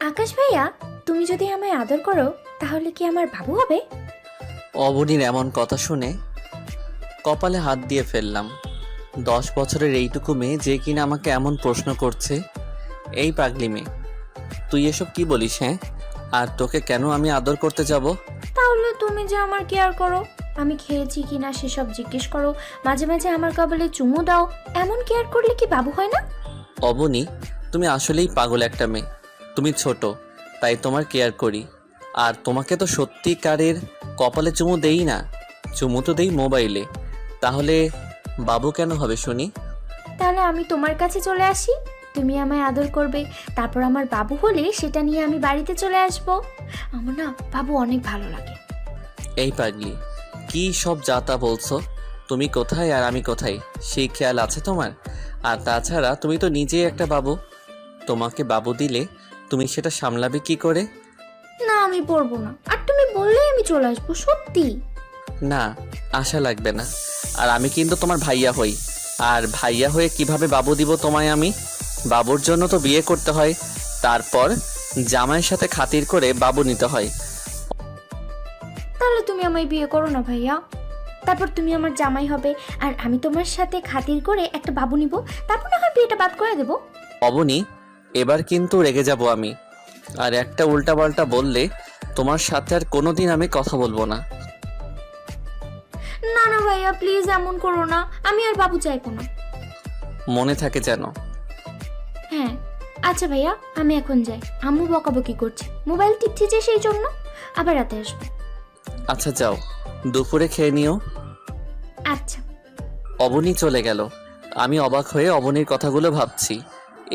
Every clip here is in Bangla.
আকাশ ভাইয়া, তুমি যদি আমায় আদর করো তাহলে কি আমার বাবু হবে? অবনীর এমন কথা শুনে কপালে হাত দিয়ে ফেললাম। 10 বছরের এইটুকু মেয়ে যে কিনা আমাকে এমন প্রশ্ন করছে। এই পাগলি মেয়ে, তুই এসব কি বলিস? হ্যাঁ, আর তোকে কেন আমি আদর করতে যাব? তাহলে তুমি যে আমার কেয়ার করো, আমি খেয়েছি কিনা সেসব জিজ্ঞেস করো, মাঝে মাঝে আমার কপালে চুমু দাও, এমন কেয়ার করলে কি বাবু হয় না? অবনী, তুমি আসলেই পাগল একটা মেয়ে। তুমি ছোট, তাই তোমার কেয়ার করি। আর তোমাকে তো সত্যিকারের কপালে চুমু দেই না, চুমু তো দেই মোবাইলে। তাহলে বাবু কেন হবে শুনি? তাহলে আমি তোমার কাছে চলে আসি, তুমি আমায় আদর করবে, তারপর আমার বাবু হলে সেটা নিয়ে আমি বাড়িতে চলে আসবো। আমার না বাবু অনেক ভালো লাগে। এই পাগলি, কি সব যাতা বলছো? তুমি কোথায় আর আমি কোথায় সেই খেয়াল আছে তোমার? আর তাছাড়া তুমি তো নিজেই একটা বাবু। তোমাকে বাবু দিলে তুমি সেটা সামলাবে কি করে? না, আমি পড়বো না, আর তুমি বললেই আমি চলে আসবো, সত্যি। না, আশা লাগবে না। আর আমি কিন্তু তোমার ভাইয়া হই, আর ভাইয়া হয়ে কিভাবে বাবু দিব তোমায় আমি? বাবুর জন্য তো বিয়ে করতে হয়, তারপর জামাইয়ের সাথে খাতির করে বাবু নিতে হয়। তাহলে তুমি আমায় বিয়ে করো না ভাইয়া, তারপর তুমি আমার জামাই হবে, আর আমি তোমার সাথে খাতির করে একটা বাবু নিব, তারপর না হয় বিয়েটা বাদ করে দেবো। অবনী, এবার কিন্তু রেগে যাব আমি। আর একটা উল্টাপাল্টা বললে তোমার সাথে আর কোনোদিন আমি কথা বলবো না। না না ভাইয়া, প্লিজ এমন করো না, আমি আর বাবু চাইবো না। মনে থাকে যেন। হ্যাঁ, আচ্ছা ভাইয়া, আমি এখন যাই, আম্মু বকাবকি করছে, মোবাইল টিপছি যে সেই জন্য। আবার রাতে আসবো। আচ্ছা যাও, দুপুরে খেয়ে নিও। আচ্ছা। অবনী চলে গেল। আমি অবাক হয়ে অবনীর কথাগুলো ভাবছি।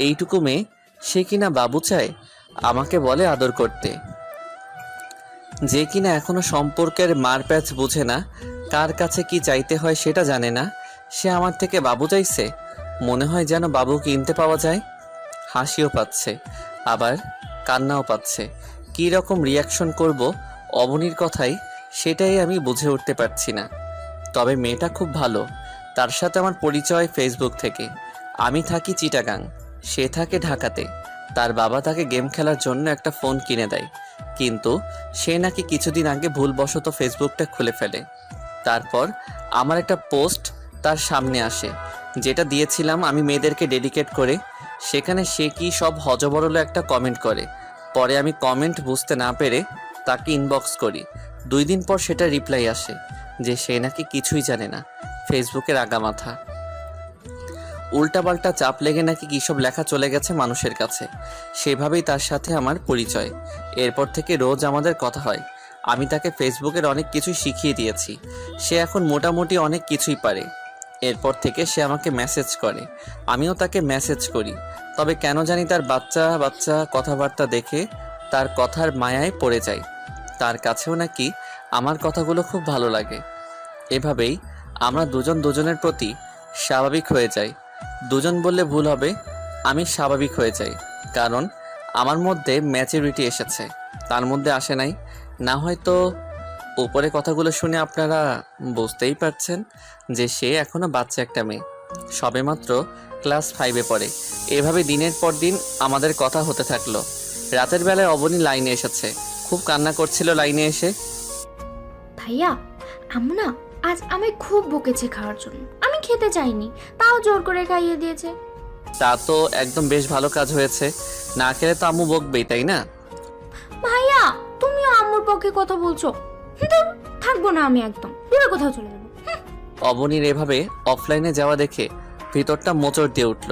এইটুকু মেয়ে, সে কিনা বাবু চায়, আমাকে বলে আদর করতে। যে কিনা এখনো সম্পর্কের মারপ্যাচ বুঝে না, কার কাছে কি চাইতে হয় সেটা জানে না, সে আমার থেকে বাবু চাইছে। মনে হয় যেন বাবু কিনতে পাওয়া যায়। হাসিও পাচ্ছে, আবার কান্নাও পাচ্ছে। কী রকম রিয়াকশন করব অবনীর কথাই, সেটাই আমি বুঝে উঠতে পারছি না। তবে মেয়েটা খুব ভালো। তার সাথে আমার পরিচয় ফেসবুক থেকে। আমি থাকি চিটাগাং, সে থাকে ঢাকাতে। তার বাবা তাকে গেম খেলার জন্য একটা ফোন কিনে দেয়, কিন্তু সে নাকি কিছুদিন আগে ভুলবশত ফেসবুকটা খুলে ফেলে। তারপর আমার একটা পোস্ট তার সামনে আসে, যেটা দিয়েছিলাম আমি মেয়েদেরকে ডেডিকেট করে। সেখানে সে কি সব হজবরল একটা কমেন্ট করে। পরে আমি কমেন্ট বুঝতে না পেরে তাকে ইনবক্স করি। 2 দিন পর সেটা রিপ্লাই আসে যে সে নাকি কিছুই জানে না, ফেসবুকের আগামাথা। উল্টাপাল্টা চাপ লেগে নাকি কী সব লেখা চলে গেছে মানুষের কাছে। সেভাবেই তার সাথে আমার পরিচয়। এরপর থেকে রোজ আমাদের কথা হয়। আমি তাকে ফেসবুকের অনেক কিছুই শিখিয়ে দিয়েছি, সে এখন মোটামুটি অনেক কিছুই পারে। এরপর থেকে সে আমাকে মেসেজ করে, আমিও তাকে মেসেজ করি। তবে কেন জানি তার বাচ্চা বাচ্চা কথাবার্তা দেখে তার কথার মায়ায় পড়ে যাই। তার কাছেও নাকি আমার কথাগুলো খুব ভালো লাগে। এভাবেই আমরা দুজন দুজনের প্রতি স্বাভাবিক হয়ে যাই। দুজন বললে ভুল হবে, আমি স্বাভাবিক হয়ে যাই, কারণ আমার মধ্যে ম্যাচুরিটি এসেছে, তার মধ্যে আসে নাই। না হয়তো উপরে কথাগুলো শুনে আপনারা বুঝতেই পারছেন যে সে এখনো বাচ্চা একটা মেয়ে, সবেমাত্র ক্লাস 5-এ পড়ে। এভাবে দিনের পর দিন আমাদের কথা হতে থাকলো। রাতের বেলায় অবনী লাইনে এসেছে, খুব কান্না করছিল লাইনে এসে। ভাইয়া, আম্মু না আজ আমায় খুব বকেছে খাওয়ার জন্য, আমি খেতে চাইনি, তাও জোর করে খাইয়ে দিয়েছে। তা তো একদম বেশ ভালো কাজ হয়েছে, না খেলে তো আম্মু বকবেই, তাই না? ভাইয়া, তুমিও আম্মুর পক্ষে কথা বলছো। ধুর, থাকবো না আমি, একদম দূরে কোথাও চলে যাবো। অবনীর এভাবে অফলাইনে যাওয়া দেখে ভিতরটা মোচড় দিয়ে উঠল।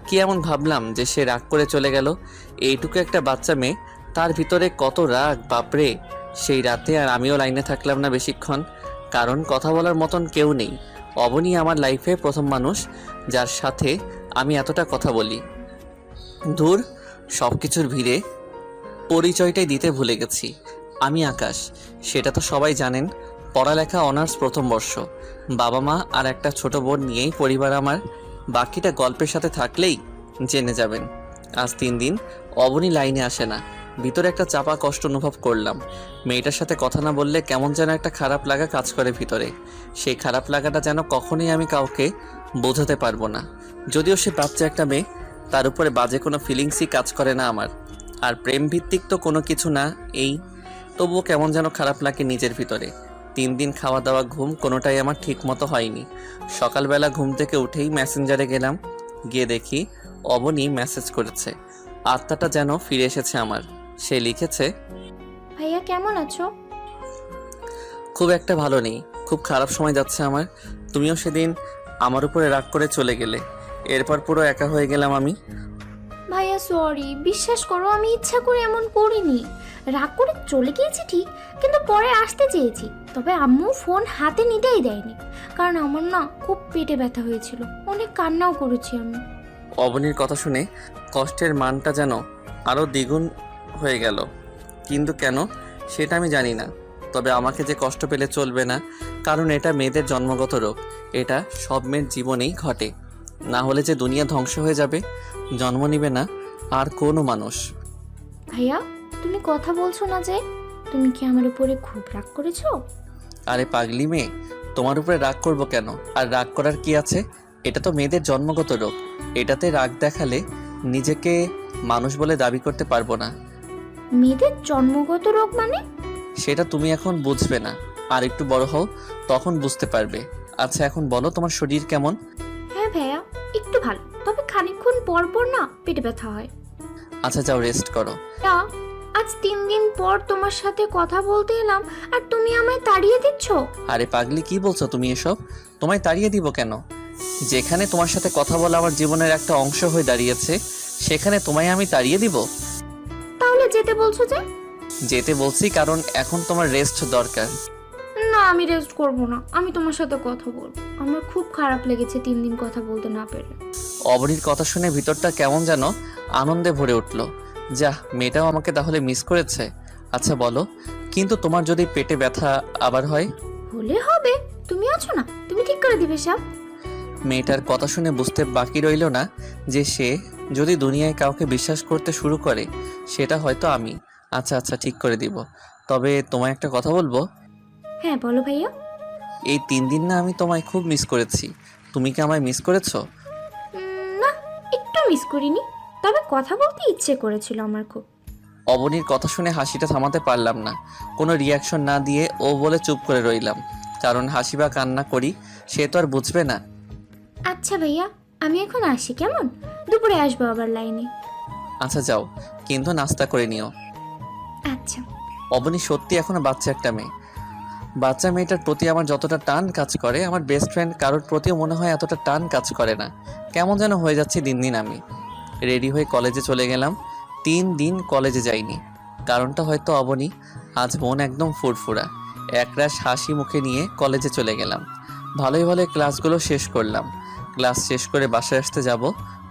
কি এমন ভাবলাম যে সে রাগ করে চলে গেল? এইটুকু একটা বাচ্চা মেয়ে, তার ভিতরে কত রাগ, বাপরে! সেই রাতে আর আমিও লাইনে থাকলাম না বেশিক্ষণ, কারণ কথা বলার মতন কেউ নেই। অবনী আমার লাইফে প্রথম মানুষ যার সাথে আমি এতটা কথা বলি। ধুর, সব কিছুর ভিড়ে পরিচয়টাই দিতে ভুলে গেছি। আমি আকাশ, সেটা তো সবাই জানেন। পড়ালেখা অনার্স প্রথম বর্ষ, বাবা মা আর একটা ছোট বোন নিয়েই পরিবার আমার। বাকিটা গল্পের সাথে থাকলেই জেনে যাবেন। আজ 3 দিন অবনী লাইনে আসে না, ভিতরে একটা চাপা কষ্ট অনুভব করলাম। মেয়েটার সাথে কথা না বললে কেমন যেন একটা খারাপ লাগা কাজ করে ভিতরে। সেই খারাপ লাগাটা যেন কখনোই আমি কাউকে বোঝাতে পারবো না। যদিও সে বাচ্চা একটা মেয়ে, তার উপরে বাজে কোনো ফিলিংসই কাজ করে না আমার। আর প্রেম ভিত্তিক তো কোনো কিছু না, এই তবুও কেমন যেন খারাপ লাগে নিজের ভিতরে। 3 দিন খাওয়া দাওয়া ঘুম কোনোটাই আমার ঠিক মতো হয়নি। সকালবেলা ঘুম থেকে উঠেই মেসেঞ্জারে গেলাম, গিয়ে দেখি অবনী মেসেজ করেছে। আত্মাটা যেন ফিরে এসেছে আমার। সে লিখেছে, ভাইয়া কেমন আছো? খুব একটা ভালো নেই, খুব খারাপ সময় যাচ্ছে আমার। তুমিও সেদিন আমার উপরে রাগ করে চলে গেলে, এরপর পুরো একা হয়ে গেলাম আমি। ভাইয়া সরি, বিশ্বাস করো আমি ইচ্ছা করে এমন করিনি। রাগ করে চলে গিয়েছি ঠিক, কিন্তু পরে আসতে চেয়েছি। তবে আম্মু ফোন হাতে নিতেই দেয়নি, কারণ আমার না খুব পেটে ব্যথা হয়েছিল। অনেক কান্নাও করেছি আমি। অবনীর কথা শুনে কষ্টের মানটা যেন আরও দ্বিগুণ হয়ে গেল, কিন্তু কেন সেটা আমি জানি না। তবে আমাকে যে কষ্ট পেলে চলবে না, কারণ এটা মেয়েদের জন্মগত রোগ। এটা সব মেয়ের জীবনেই ঘটে, না হলে যে দুনিয়া ধ্বংস হয়ে যাবে। জন্ম নিবে না আর কোনো মানুষ। ভাইয়া তুমি কথা বলছো না যে, তুমি কি আমার উপরে খুব রাগ করেছো? আরে পাগলি মেয়ে, তোমার উপরে রাগ করব কেন? আর রাগ করার কি আছে? এটা তো মেয়েদের জন্মগত রোগ। এটাতে রাগ দেখালে নিজেকে মানুষ বলে দাবি করতে পারবো না। মেয়েদের জন্মগত রোগ মানে? সেটা তুমি এখন বুঝবে না, আর একটু বড় হও তখন বুঝতে পারবে। আচ্ছা এখন বলো, তোমার শরীর কেমন? হ্যাঁ ভাইয়া, একটু ভালো, তবে খানিকক্ষণ পর পর না পেটে ব্যথা হয়। আচ্ছা যাও রেস্ট করো। তা আজ 3 দিন পর তোমার সাথে কথা বলতে এলাম, আর তুমি আমায় তাড়িয়ে দিচ্ছ। আরে পাগলি কি বলছো তুমি এসব? তোমায় তাড়িয়ে দিব কেন? যেখানে তোমার সাথে কথা বলা আমার জীবনের একটা অংশ হয়ে দাঁড়িয়েছে, সেখানে তোমায় আমি তাড়িয়ে দিব? তাহলে যেতে বলছো যে? যেতে বলছি কারণ এখন তোমার রেস্ট দরকার। না আমি রেস্ট করব না, আমি তোমার সাথে কথা বলবো। আমার খুব খারাপ লেগেছে 3 দিন কথা বলতে না পেরে। অবনীর কথা শুনে ভিতরটা কেমন যেন আনন্দে ভরে উঠল। যা, মেয়েটাও আমাকে তাহলে মিস করেছে। আচ্ছা বলো, কিন্তু তোমার যদি পেটে ব্যথা আবার হয়? হলে হবে, তুমি আছো না, তুমি ঠিক করে দিবে সব। মেয়েটার কথা শুনে বুঝতে বাকি রইল না যে সে যদি দুনিয়ায় কাউকে বিশ্বাস করতে শুরু করে, সেটা হয়তো আমি। আচ্ছা আচ্ছা ঠিক করে দিব। তবে তোমায় একটা কথা বলবো। হ্যাঁ বলো ভাইয়া। এই 3 দিন না আমি তোমায় খুব মিস করেছি। তুমি কি আমায় মিস করেছো? না, একটু মিস করিনি, তবে কথা বলতে ইচ্ছে করেছিল আমার খুব। অবনীর কথা শুনে হাসিটা থামাতে পারলাম না। কোনো রিয়াকশন না দিয়ে ও বলে চুপ করে রইলাম, কারণ হাসি বা কান্না করি সে তো আর বুঝবে না। আচ্ছা ভাইয়া, আমি এখন আসি কেমন? দুপুরে আসবো আবার লাইনে। আচ্ছা যাও, কিন্তু নাস্তা করে নিও। আচ্ছা। অবনী সত্যি এখনো বাচ্চা একটা মেয়ে। বাচ্চা মেয়েটার প্রতি আমার যতটা টান কাজ করে, আমার বেস্ট ফ্রেন্ড কারোর প্রতিও মনে হয় এতটা টান কাজ করে না। কেমন যেন হয়ে যাচ্ছে দিন দিন আমি। রেডি হয়ে কলেজে চলে গেলাম। 3 দিন কলেজে যাইনি, কারণটা হয়তো অবনী। আজ মন একদম ফুরফুরা, একরাশ হাসি মুখে নিয়ে কলেজে চলে গেলাম। ভালোই ভালোই ক্লাসগুলো শেষ করলাম। ক্লাস শেষ করে বাসায় আসতে যাব,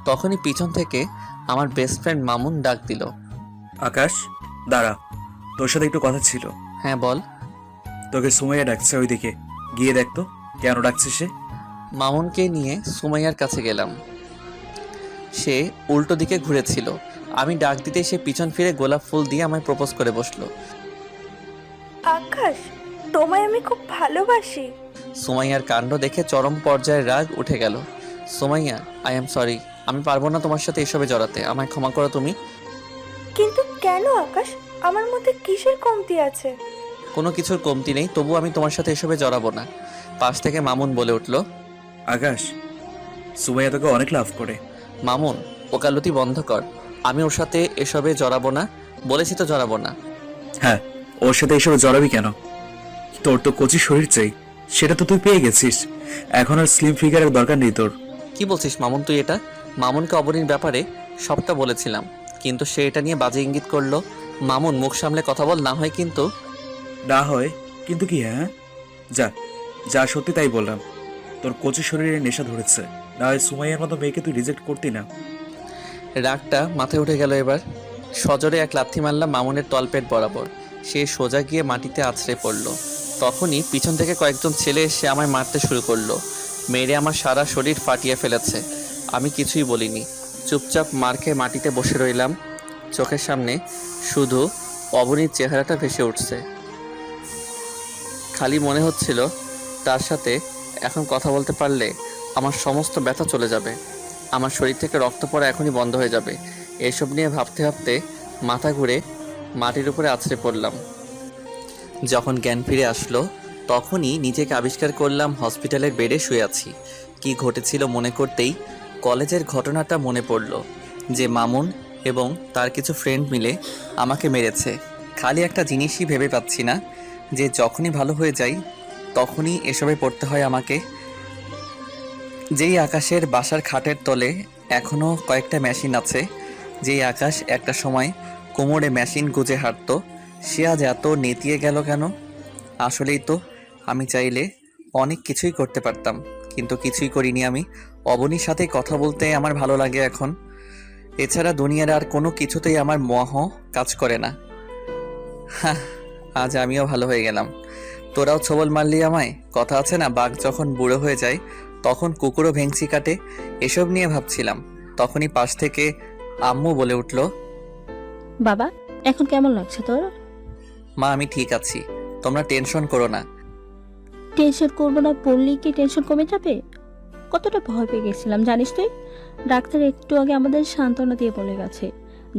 তখনই পিছন থেকে আমার বেস্ট ফ্রেন্ড মামুন ডাক দিল। আকাশ দাঁড়া, তোর সাথে একটু কথা ছিল। হ্যাঁ বল। তোকে সুমাইয়া ডাকছে, ওইদিকে গিয়ে দেখতো কেন ডাকছে সে। মামুনকে নিয়ে সুমাইয়ার কাছে গেলাম। সে উল্টো দিকে ঘুরেছিল। আমি ডাক দিতে সে পিছন ফিরে গোলাপ ফুল দিয়ে আমায় প্রপোজ করে বসলো। আকাশ, তোমায় আমি খুব ভালোবাসি। সুমাইয়ার কাণ্ড দেখে চরম পর্যায়ের রাগ উঠে গেল। সুমাইয়া, আই এম সরি, আমি পারবো না তোমার সাথে এসবে জড়াতে, আমায় ক্ষমা করো তুমি। কিন্তু কেন আকাশ, আমার মধ্যে কিসের কমতি আছে? কোনো কিছুর কমতি নেই, তবু আমি তোমার সাথে এসবে জড়াবো না। পাশ থেকে মামুন বলে উঠল। আকাশ, সুমাইয়া তোকে অনেক লাভ করে। মামুন, ওকালতি বন্ধ কর। আমি ওর সাথে এসবে জড়াবো না, বলেছি তো জড়াবো না। হ্যাঁ, ওর সাথে এসবে জড়াবি কেন? তোর তো কচি শরীর চাই, সেটা তো তুই পেয়ে গেছিস। এখন আর স্লিম ফিগারের দরকার নেই তোর। কি বলছিস মামুন তুই এটা? মামুনকে অবনীর ব্যাপারে সবটা বলেছিলাম, কিন্তু সে এটা নিয়ে বাজে ইঙ্গিত করলো। মামুন মুখ সামলে কথা বল, না হয় কিন্তু। না হয় কিন্তু কি? হ্যাঁ যা যা, সত্যি তাই বললাম। তোর কচি শরীরে নেশা ধরেছে, না হয় সুমাইয়ার মতো মেয়েকে তুই রিজেক্ট করতি না। রাগটা মাথায় উঠে গেল এবার। সজোরে এক লাথি মারলাম মামুনের তলপেট বরাবর। সে সোজা গিয়ে মাটিতে আছড়ে পড়ল। তখনই পিছন থেকে কয়েকজন ছেলে এসে আমায় মারতে শুরু করলো। মেরে আমার সারা শরীর ফাটিয়ে ফেলেছে। আমি কিছুই বলিনি, চুপচাপ মার খেয়ে মাটিতে বসে রইলাম। চোখের সামনে শুধু অবনীর চেহারাটা ভেসে উঠছে। খালি মনে হচ্ছিল তার সাথে এখন কথা বলতে পারলে আমার সমস্ত ব্যথা চলে যাবে, আমার শরীর থেকে রক্ত পড়া এখনই বন্ধ হয়ে যাবে। এসব নিয়ে ভাবতে ভাবতে মাথা ঘুরে মাটির উপরে আছড়ে পড়লাম। যখন জ্ঞান ফিরে আসলো তখনই নিজেকে আবিষ্কার করলাম হসপিটালের বেডে শুয়ে আছি। কি ঘটেছিল মনে করতেই কলেজের ঘটনাটা মনে পড়ল, যে মামুন এবং তার কিছু ফ্রেন্ড মিলে আমাকে মেরেছে। খালি একটা জিনিসই ভেবে পাচ্ছি না, যে যখনই ভালো হয়ে যাই তখনই এসবে পড়তে হয় আমাকে। যেই আকাশের বাসার খাটের তলে এখনও কয়েকটা মেশিন আছে, যেই আকাশ একটা সময় কোমরে মেশিন গুজে হাঁটতো, সে আজ এত নেতিয়ে গেল কেন? আসলেই তো আমি চাইলে অনেক কিছুই করতে পারতাম, কিন্তু কিছুই করিনি আমি। অবনীর সাথে কথা বলতে আমার ভালো লাগে এখন। এছাড়া দুনিয়ার আর কোনো কিছুতেই আমার মোহ কাজ করে না। হ্যাঁ, আজ আমিও ভালো হয়ে গেলাম। তোরাও ছবল মারলি আমায়। কথা আছে না, বাঘ যখন বুড়ো হয়ে যায় তখন কুকুরও ভেংচি কাটে। এসব নিয়ে ভাবছিলাম, তখনই পাশ থেকে আম্মু বলে উঠল, বাবা এখন কেমন লাগছে তোর? মা আমি ঠিক আছি, তোমরা টেনশন করো না। টেনশন করবো না বললেই কি টেনশন কমে যাবে? কতটা ভয় পেয়ে গেছিলাম জানিস তুই? ডাক্তার একটু আগে আমাদের সান্ত্বনা দিয়ে বলে গেছে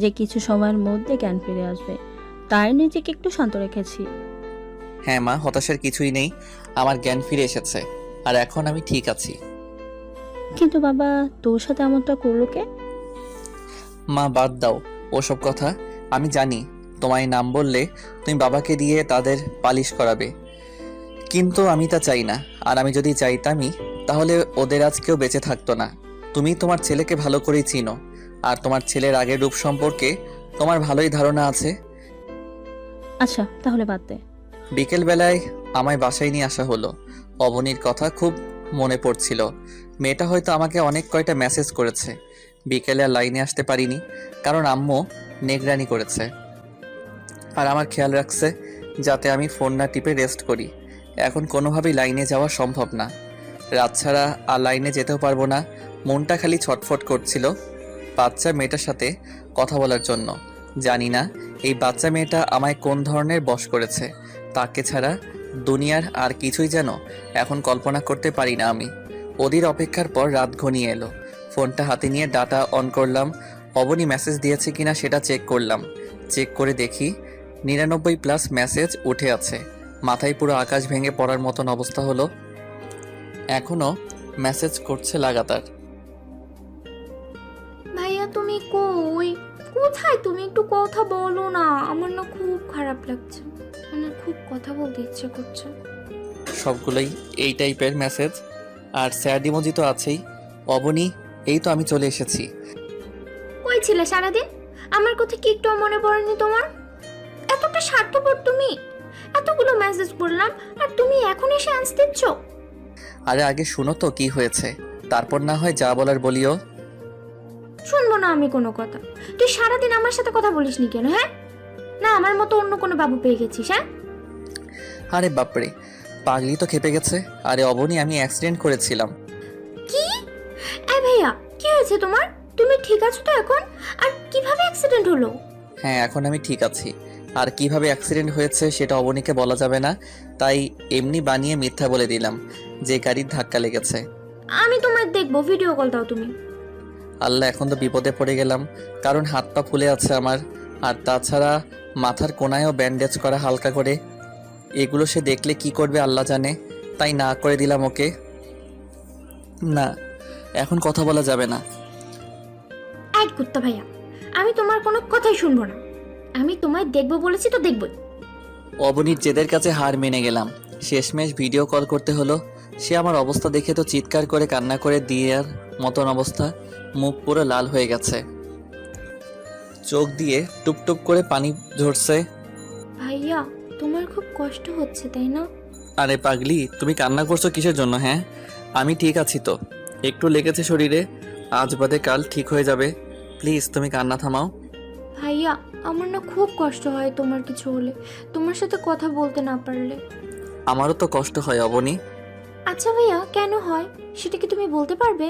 যে কিছু সময়ের মধ্যে জ্ঞান ফিরে আসবে, তাই নিজেকে একটু শান্ত রেখেছি। হ্যাঁ মা, হতাশার কিছুই নেই, আমার জ্ঞান ফিরে এসেছে আর এখন আমি ঠিক আছি। কিন্তু বাবা তোর সাথে এমনটা করলো কে? মা বাদ দাও ওসব কথা। আমি জানি তোমায় নাম বললে তুমি বাবাকে দিয়ে তাদের পালিশ করাবে, কিন্তু আমি তা চাই না। আর আমি যদি চাইতামই তাহলে ওদের আজ কেউ বেঁচে থাকতো না। তুমি তোমার ছেলেকে ভালো করেই চিনো, আর তোমার ছেলের আগের রূপ সম্পর্কে তোমার ভালোই ধারণা আছে। আচ্ছা তাহলে বাদ দে। বিকেলবেলায় আমায় বাসায় নিয়ে আসা হলো। অবনীর কথা খুব মনে পড়ছিল। মেয়েটা হয়তো আমাকে অনেক কয়টা মেসেজ করেছে। বিকেলে আর লাইনে আসতে পারিনি, কারণ আম্মু নেগরানি করেছে আর আমার খেয়াল রাখছে যাতে আমি ফোন না টিপে রেস্ট করি। এখন কোনোভাবেই লাইনে যাওয়া সম্ভব না। রাত ছাড়া আর লাইনে যেতেও পারবো না। মনটা খালি ছটফট করছিল বাচ্চা মেয়েটার সাথে কথা বলার জন্য। জানি না এই বাচ্চা মেয়েটা আমায় কোন ধরনের বশ করেছে। তাকে ছাড়া দুনিয়ার আর কিছুই যেন এখন কল্পনা করতে পারি না আমি। ওদের অপেক্ষার পর রাত ঘনিয়ে এলো। ফোনটা হাতে নিয়ে ডাটা অন করলাম। অবনী মেসেজ দিয়েছে কিনা সেটা চেক করলাম। চেক করে দেখি 99+ মেসেজ উঠে আছে। মাথায় পুরো আকাশ ভেঙে পড়ার মতন অবস্থা হলো। এখনো মেসেজ করছে লাগাতার। ভাইয়া তুমি কই? কোথায় তুমি? একটু কথা বলো না, আমার না খুব খারাপ লাগছে, মানে খুব কথা বলতে ইচ্ছে করছে। সবগুলোই এই টাইপের মেসেজ, আর স্যাড ইমোজি তো আছেই। অবনী এই তো আমি চলে এসেছি। কই ছিলে সারাদিন? আমার কথা কি একটু মনে পড়েনি তোমার? এতটা স্বার্থপর তুমি? এতগুলো মেসেজ করলাম আর তুমি এখন এসে আনস দিচ্ছ? আরে আগে শুনো তো কি হয়েছে, তারপর না হয় যা বলার বলিও। শুনবো না আমি কোনো কথা। তুই সারাদিন আমার সাথে কথা বলিসনি কেন? হ্যাঁ, না আমার মতো অন্য কোনো বাবু পেয়ে গেছিস? হ্যাঁ, আরে বাপরে, পাগলি তো খেপে গেছে। আরে অবনী আমি অ্যাক্সিডেন্ট করেছিলাম। কি? এই ভাইয়া কি হয়েছে তোমার? তুমি ঠিক আছো তো এখন? আর কিভাবে অ্যাক্সিডেন্ট হলো? হ্যাঁ এখন আমি ঠিক আছি। আর কিভাবে অ্যাক্সিডেন্ট হয়েছে সেটা অবনীকে বলা যাবে না, তাই এমনি বানিয়ে মিথ্যা বলে দিলাম যে গাড়ির ধাক্কা লেগেছে। আমি তোমায় দেখবো, ভিডিও কল দাও তুমি। আল্লাহ, এখন তো বিপদে পড়ে গেলাম, কারণ হাত পা ফুলে আছে আমার। আর তাছাড়া মাথার কোনায়ও ব্যান্ডেজ করা হালকা করে। এগুলো সে দেখলে কি করবে আল্লাহ জানে, তাই না করে দিলাম ওকে। না, এখন কথা বলা যাবে না। এক কুত্তা ভাইয়া, আমি তোমার কোনো কথাই শুনবো না। আমি তোমায় দেখবো বলেছি তো দেখবই। অবনীর জেদের কাছে হার মেনে গেলাম। শেষমেশ ভিডিও কল করতে হলো। সে আমার অবস্থা দেখে তো চিৎকার করে কান্না করে দিয়ার মতন অবস্থা। মুখ পুরো লাল হয়ে গেছে, চোখ দিয়ে টুপটুপ করে পানি ঝরছে। ভাইয়া তোমার খুব কষ্ট হচ্ছে তাই না? আরে পাগলি, তুমি কান্না করছো কিসের জন্য? হ্যাঁ আমি ঠিক আছি তো, একটু লেগেছে শরীরে, আজ বাদে কাল ঠিক হয়ে যাবে। প্লিজ তুমি কান্না থামাও। ভাইয়া আমার না খুব কষ্ট হয় তোমার কিছু হলে, তোমার সাথে কথা বলতে না পারলে। আমারও তো কষ্ট হয় অবনী। আচ্ছা ভাইয়া কেন হয় সেটা কি তুমি বলতে পারবে?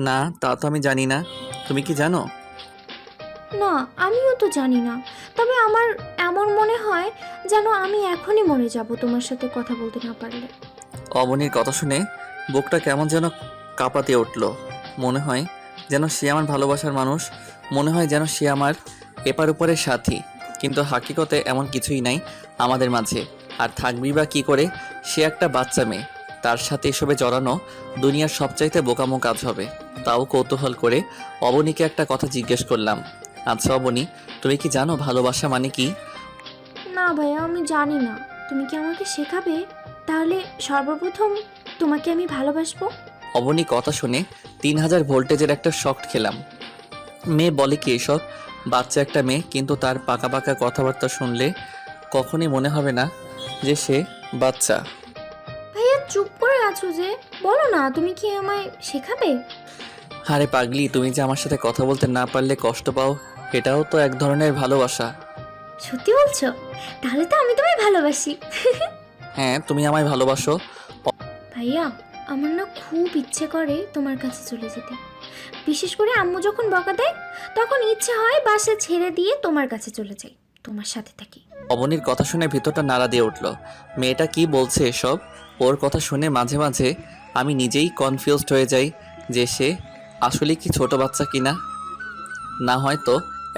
না তা তো আমি জানি না, তুমি কি জানো? না আমিও তো জানি না, তবে আমার এমন মনে হয় যেন আমি এখনই মরে যাব তোমার সাথে কথা বলতে না পারলে। অবনীর কথা শুনে বুকটা কেমন যেন কাঁপাতে উঠলো। মনে হয় যেন সে আমার ভালোবাসার মানুষ, মনে হয় যেন সে আমার এপার উপরের সাথী, কিন্তু হাকিকতে এমন কিছুই নাই আমাদের মাঝে। আর থাকবি বা কী করে? সে একটা বাচ্চা মেয়ে, তার সাথে এসবে জড়ানো দুনিয়ার সবচাইতে বোকামো কাজ হবে। তাও কৌতূহল করে অবনীকে একটা কথা জিজ্ঞেস করলাম। আচ্ছা অবনী, তুমি কি জানো ভালোবাসা মানে কি? না ভাইয়া, আমি জানি না। তুমি কি আমাকে শেখাবে? তাহলে সর্বপ্রথম তোমাকে আমি ভালোবাসবো। অবনী কথা শুনে 3000 ভোল্টেজের একটা শক খেলাম। মেয়ে বলে কি এসব? বাচ্চা একটা মেয়ে, কিন্তু তার পাকা পাকা কথাবার্তা শুনলে কখনই মনে হবে না যে সে বাচ্চা। ভাইয়া চুপ করে আছো যে, বলো না, তুমি কি আমায় শেখাবে? আরে পাগলি, তুমি যে আমার সাথে কথা বলতে না পারলে কষ্ট পাও, এটাও তো এক ধরনের ভালোবাসা। সত্যি বলছো? তাহলে তো আমি তোমায় ভালোবাসি। হ্যাঁ, তুমি আমায় ভালোবাসো। ভাইয়া, আমার না খুব ইচ্ছে করে তোমার কাছে চলে যেতে। বিশেষ করে আম্মু যখন বকা দেয়, তখন ইচ্ছে হয় বাসা ছেড়ে দিয়ে তোমার কাছে চলে যাই, তোমার সাথে থাকি। অবনীর কথা শুনে ভিতরটা নাড়া দিয়ে উঠল। মেয়েটা কি বলছে এসব? ওর কথা শুনে মাঝে মাঝে আমি নিজেই কনফিউজড হয়ে যাই যে সে আসলে কি ছোট বাচ্চা কিনা। না হয়তো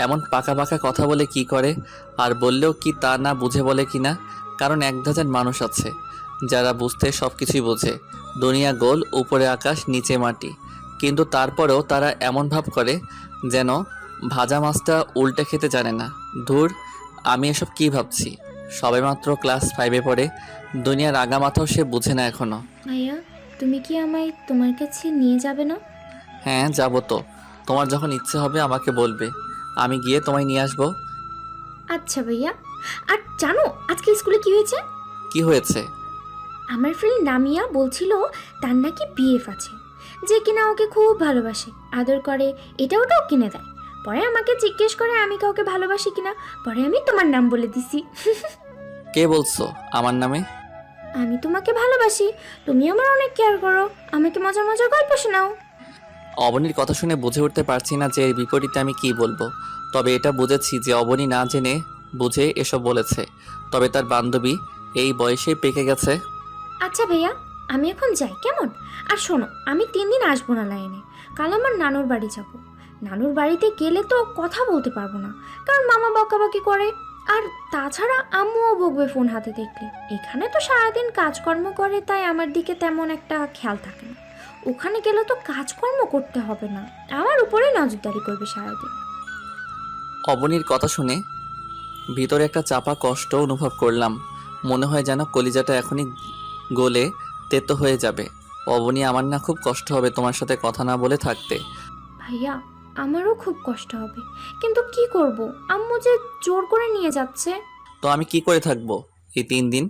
এমন পাকা পাকা কথা বলে কি করে, আর বললেও কি তা না বুঝে বলে কিনা। কারণ এক ধাজার মানুষ আছে যারা বুঝতে সব কিছুই বোঝে। দুনিয়া গোল, উপরে আকাশ নিচে মাটি, কিন্তু তারপরেও তারা এমন ভাব করে যেন ভাজা মাছটা উল্টে খেতে জানে না। ধুর, আমি এসব কি ভাবছি? সবেমাত্র ক্লাস 5-এ পড়ে, দুনিয়ার আগা মাথাও সে বুঝে না এখনো। ভাইয়া, তুমি কি আমায় তোমার কাছে নিয়ে যাবে না? হ্যাঁ যাবো তো, তোমার যখন ইচ্ছে হবে আমাকে বলবে, আমি গিয়ে তোমায় নিয়ে আসবো। আচ্ছা ভাইয়া। আর জানো আজকে স্কুলে কি হয়েছে? কি হয়েছে? আমার ফ্রেন্ড নামিয়া বলছিল তার নাকি বিএফ আছে, যে কিনা ওকে খুব ভালোবাসে, আদর করে, এটা ওটাও কিনে দেয়। পরে আমাকে জিজ্ঞেস করে আমি কাউকে ভালোবাসি কিনা, পরে আমি তোমার নাম বলে দিছি। কে বলছো আমার নামে? আমি তোমাকে ভালোবাসি, তুমি আমার অনেক কেয়ার করো, আমাকে মজার মজার গল্প শোনাও। অবনীর কথা শুনে বুঝে উঠতে পারছি না যে এর বিপরীতে আমি কি বলবো। তবে এটা বুঝেছি যে অবনী না জেনে বুঝে এসব বলেছে, তবে তার বান্ধবী এই বয়সেই পেকে গেছে। আচ্ছা ভাইয়া, আমি এখন যাই কেমন? আর শোনো, আমি 3 দিন আসবো না লাইনে, কাল আমার নানুর বাড়ি যাব। নানুর বাড়িতে গেলে তো কথা বলতে পারবো না, কারণ মামা বকাবকি করে। আর তাছাড়া আম্মুও বকবে ফোন হাতে দেখলে। এখানে তো সারাদিন কাজকর্ম করে, তাই আমার দিকে তেমন একটা খেয়াল থাকে না। ওখানে গেলে তো কাজকর্ম করতে হবে না, আমার উপরেই নজরদারি করবে সারাদিন। অবনীর কথা শুনে ভিতরে একটা চাপা কষ্ট অনুভব করলাম। মনে হয় যেন কলিজাটা এখনই গলে তেতো হয়ে যাবে। অবনী, আমার না খুব কষ্ট হবে তোমার সাথে কথা না বলে থাকতে। ভাইয়া, আমারও খুব কষ্ট হবে, কিন্তু কি করব, আম্মু যে জোর করে নিয়ে যাচ্ছে। তো আমি কি করে থাকবো এই 3 দিন?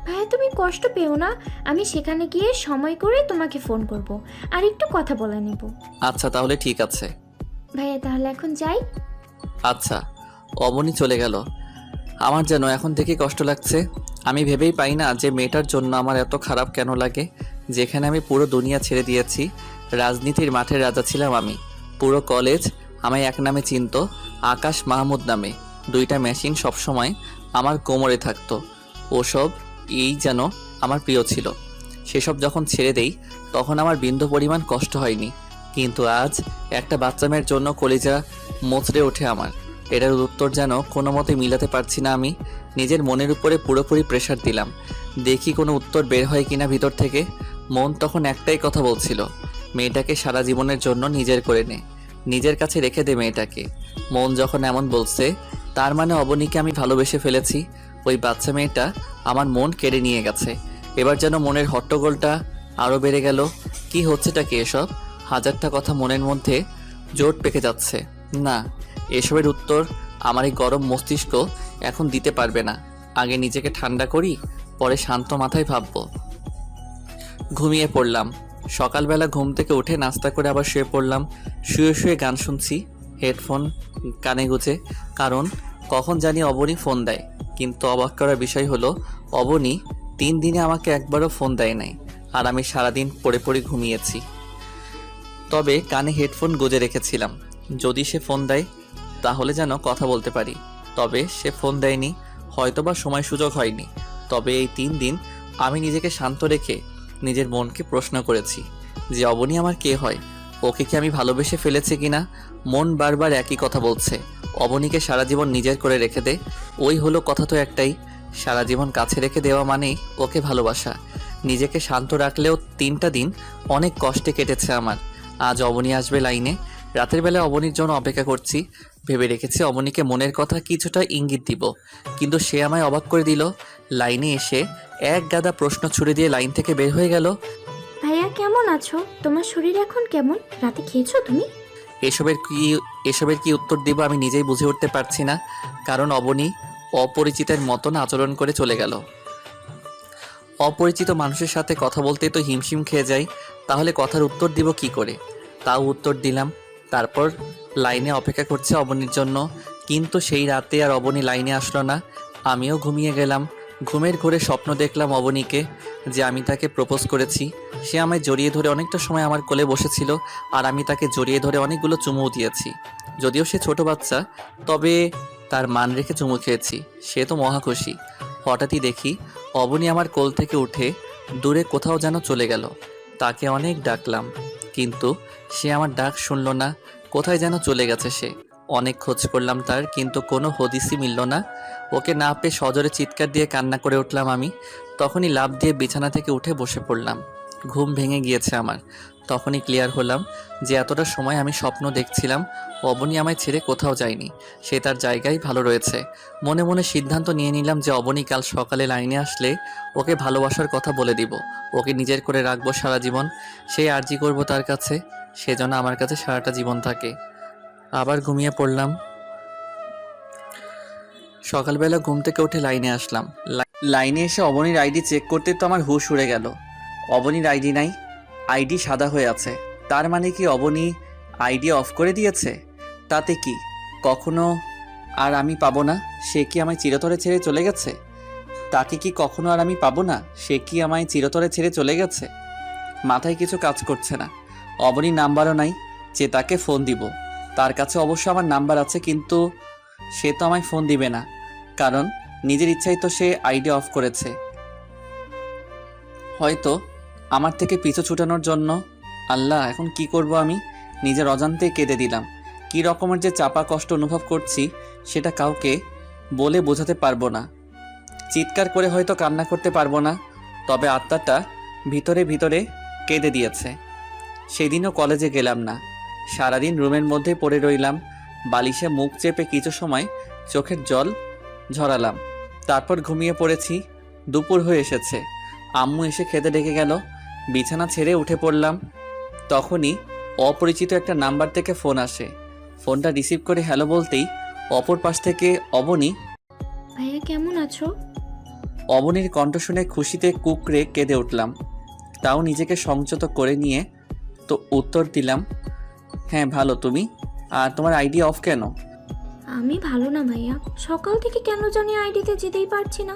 ভাইয়া তুমি কষ্ট পেও না, আমি সেখানে গিয়ে সময় করে তোমাকে ফোন করব, আর একটু কথা বলে নেব। আচ্ছা তাহলে ঠিক আছে। ভাইয়া তাহলে এখন যাই। আচ্ছা। অবনী চলে গেল। আমার যেন এখন থেকে কষ্ট লাগছে। আমি ভেবেই পাই না যে মেয়েটার জন্য আমার এত খারাপ কেন লাগে। যেখানে আমি পুরো দুনিয়া ছেড়ে দিয়েছি, রাজনীতির মাঠের রাজা ছিলাম আমি। পুরো কলেজ আমায় এক নামে চিনতো, আকাশ মাহমুদ নামে। 2টা মেশিন সবসময় আমার কোমরে থাকতো। ওসব এই যেন আমার প্রিয় ছিল। সেসব যখন ছেড়ে দেই তখন আমার বিন্দু পরিমাণ কষ্ট হয়নি, কিন্তু আজ একটা বাচ্চা মেয়ের জন্য কলিজা মোচড়ে ওঠে আমার। এটার উত্তর যেন কোনো মতে মিলাতে পারছি না। আমি নিজের মনের উপরে পুরোপুরি প্রেশার দিলাম, দেখি কোনো উত্তর বের হয় কিনা ভিতর থেকে। মন তখন একটাই কথা বলছিল, মেয়েটাকে সারা জীবনের জন্য নিজের করে নে, নিজের কাছে রেখে দে মেয়েটাকে। মন যখন এমন বলছে, তার মানে অবনীকে আমি ভালোবেসে ফেলেছি। ওই বাচ্চা মেয়েটা আমার মন কেড়ে নিয়ে গেছে। এবার যেন মনের হট্টগোলটা আরও বেড়ে গেল। কি হচ্ছেটা কি এসব? হাজারটা কথা মনের মধ্যে জোট পেকে যাচ্ছে। না, এসবের উত্তর আমার এই গরম মস্তিষ্ক এখন দিতে পারবে না। আগে নিজেকে ঠান্ডা করি, পরে শান্ত মাথায় ভাববো। ঘুমিয়ে পড়লাম। সকালবেলা ঘুম থেকে উঠে নাস্তা করে আবার শুয়ে পড়লাম। শুয়ে শুয়ে গান শুনছি, হেডফোন কানে গুঁজে, কারণ কখন জানি অবনী ফোন দেয়। কিন্তু অবাক করার বিষয় হলো, অবনী 3 দিনে আমাকে একবারও ফোন দেয় নাই, আর আমি সারাদিন পড়ে পড়ে ঘুমিয়েছি। তবে কানে হেডফোন গুঁজে রেখেছিলাম, যদি সে ফোন দেয় তাহলে যেন কথা বলতে পারি। তবে সে ফোন দেয়নি, হয়তোবা সময় সুযোগ হয়নি। তবে এই 3 দিন আমি নিজেকে শান্ত রেখে নিজের মনকে প্রশ্ন করেছি যে অবনী আমার কে হয়, ওকে কি আমি ভালোবেসে ফেলেছি কিনা। মন বারবার একই কথা বলছে, অবনীকে সারা জীবন নিজের করে রেখে দে। ওই হলো কথা তো একটাই, সারা জীবন কাছে রেখে দেওয়া মানেই ওকে ভালোবাসা। নিজেকে শান্ত রাখলেও 3টা দিন অনেক কষ্টে কেটেছে আমার। আজ অবনী আসবে লাইনে, রাতের বেলা অবনীর জন্য অপেক্ষা করছি। ভেবে রেখেছি অবনীকে মনের কথা কিছুটা ইঙ্গিত দিব, কিন্তু সে আমায় অবাক করে দিল। লাইনে এসে এক গাদা প্রশ্ন ছুড়ে দিয়ে লাইন থেকে বের হয়ে গেল। ভাইয়া কেমন আছো? তোমার শরীর এখন কেমন? রাতে খেয়েছো তুমি? এসবের কি উত্তর দিব আমি নিজেই বুঝে উঠতে পারছি না, কারণ অবনী অপরিচিতের মতন আচরণ করে চলে গেল। অপরিচিত মানুষের সাথে কথা বলতে তো হিমশিম খেয়ে যাই, তাহলে কথার উত্তর দিব কি করে? তাও উত্তর দিলাম। তারপর লাইনে অপেক্ষা করছে অবনীর জন্য, কিন্তু সেই রাতে আর অবনী লাইনে আসলো না। আমিও ঘুমিয়ে গেলাম। ঘুমের ঘোরে স্বপ্ন দেখলাম অবনীকে, যে আমি তাকে প্রপোজ করেছি। সে আমায় জড়িয়ে ধরে অনেকটা সময় আমার কোলে বসেছিল, আর আমি তাকে জড়িয়ে ধরে অনেকগুলো চুমুও দিয়েছি। যদিও সে ছোট বাচ্চা, তবে তার মান রেখে চুমু খেয়েছি। সে তো মহা খুশি। হঠাৎই দেখি অবনী আমার কোল থেকে উঠে দূরে কোথাও যেন চলে গেল। তাকে অনেক ডাকলাম, কিন্তু সে আমার ডাক শুনল না। কোথায় যেন চলে গেছে সে। অনেক খোঁজ করলাম তার, কিন্তু কোনো হদিসই মিলল না। ওকে না পেয়ে সজোরে চিৎকার দিয়ে কান্না করে উঠলাম আমি। তখনই লাফ দিয়ে বিছানা থেকে উঠে বসে পড়লাম। ঘুম ভেঙে গিয়েছে আমার। তখনই ক্লিয়ার হলাম যে এতটা সময় আমি স্বপ্ন দেখছিলাম অবনী আমায় ছেড়ে কোথাও যায়নি, সে তার জায়গায় ভালো রয়েছে। মনে মনে সিদ্ধান্ত নিয়ে নিলাম যে অবনী কাল সকালে লাইনে আসলে ওকে ভালোবাসার কথা বলে দিব, ওকে নিজের করে রাখবো সারা জীবন। সেই আর্জি করব তার কাছে, সে যেন আমার কাছে সারাটা জীবন থাকে। আবার ঘুমিয়ে পড়লাম। সকালবেলা ঘুম থেকে উঠে লাইনে আসলাম। লাইনে এসে অবনীর আইডি চেক করতে তো আমার হুঁশ উড়ে গেল। অবনীর আইডি নাই, আইডি সাদা হয়ে আছে। তার মানে কি অবনী আইডি অফ করে দিয়েছে? তাতে কি কখনো আর আমি পাবো না? সে কি আমায় চিরতরে ছেড়ে চলে গেছে? তাকে কি কখনো আর আমি পাবো না? সে কি আমায় চিরতরে ছেড়ে চলে গেছে? মাথায় কিছু কাজ করছে না। অবনীর নাম্বারও নাই যে তাকে ফোন দিব। তার কাছে অবশ্য আমার নাম্বার আছে, কিন্তু সে তো আমায় ফোন দিবে না, কারণ নিজের ইচ্ছাই তো সে আইডি অফ করেছে। হয়তো আমার থেকে পিছু ছুটানোর জন্য। আল্লাহ, এখন কি করব আমি? নিজের অজান্তেই কেঁদে দিলাম। কী রকমের যে চাপা কষ্ট অনুভব করছি সেটা কাউকে বলে বোঝাতে পারবো না। চিৎকার করে হয়তো কান্না করতে পারবো না, তবে আত্মাটা ভিতরে ভিতরে কেঁদে দিয়েছে। সেদিনও কলেজে গেলাম না, সারাদিন রুমের মধ্যে পড়ে রইলাম। বালিশে মুখ চেপে কিছু সময় চোখের জল ঝরালাম, তারপর ঘুমিয়ে পড়েছি। দুপুর হয়ে এসেছে, আম্মু এসে খেতে ডেকে গেল। বিছানা ছেড়ে উঠে পড়লাম। তখনই অপরিচিত একটা নাম্বার থেকে ফোন আসে। ফোনটা রিসিভ করে হ্যালো বলতেই অপর পাশ থেকে অবনী। ভাইয়া কেমন আছো? অবনীর কণ্ঠ শুনে খুশিতে কুকড়ে কেঁদে উঠলাম। তাও নিজেকে সংযত করে নিয়ে তো উত্তর দিলাম, হ্যাঁ ভালো, তুমি? আর তোমার আইডি অফ কেন? আমি ভালো না ভাইয়া, সকাল থেকে কেন জানি আইডিতে যেতেই পারছি না।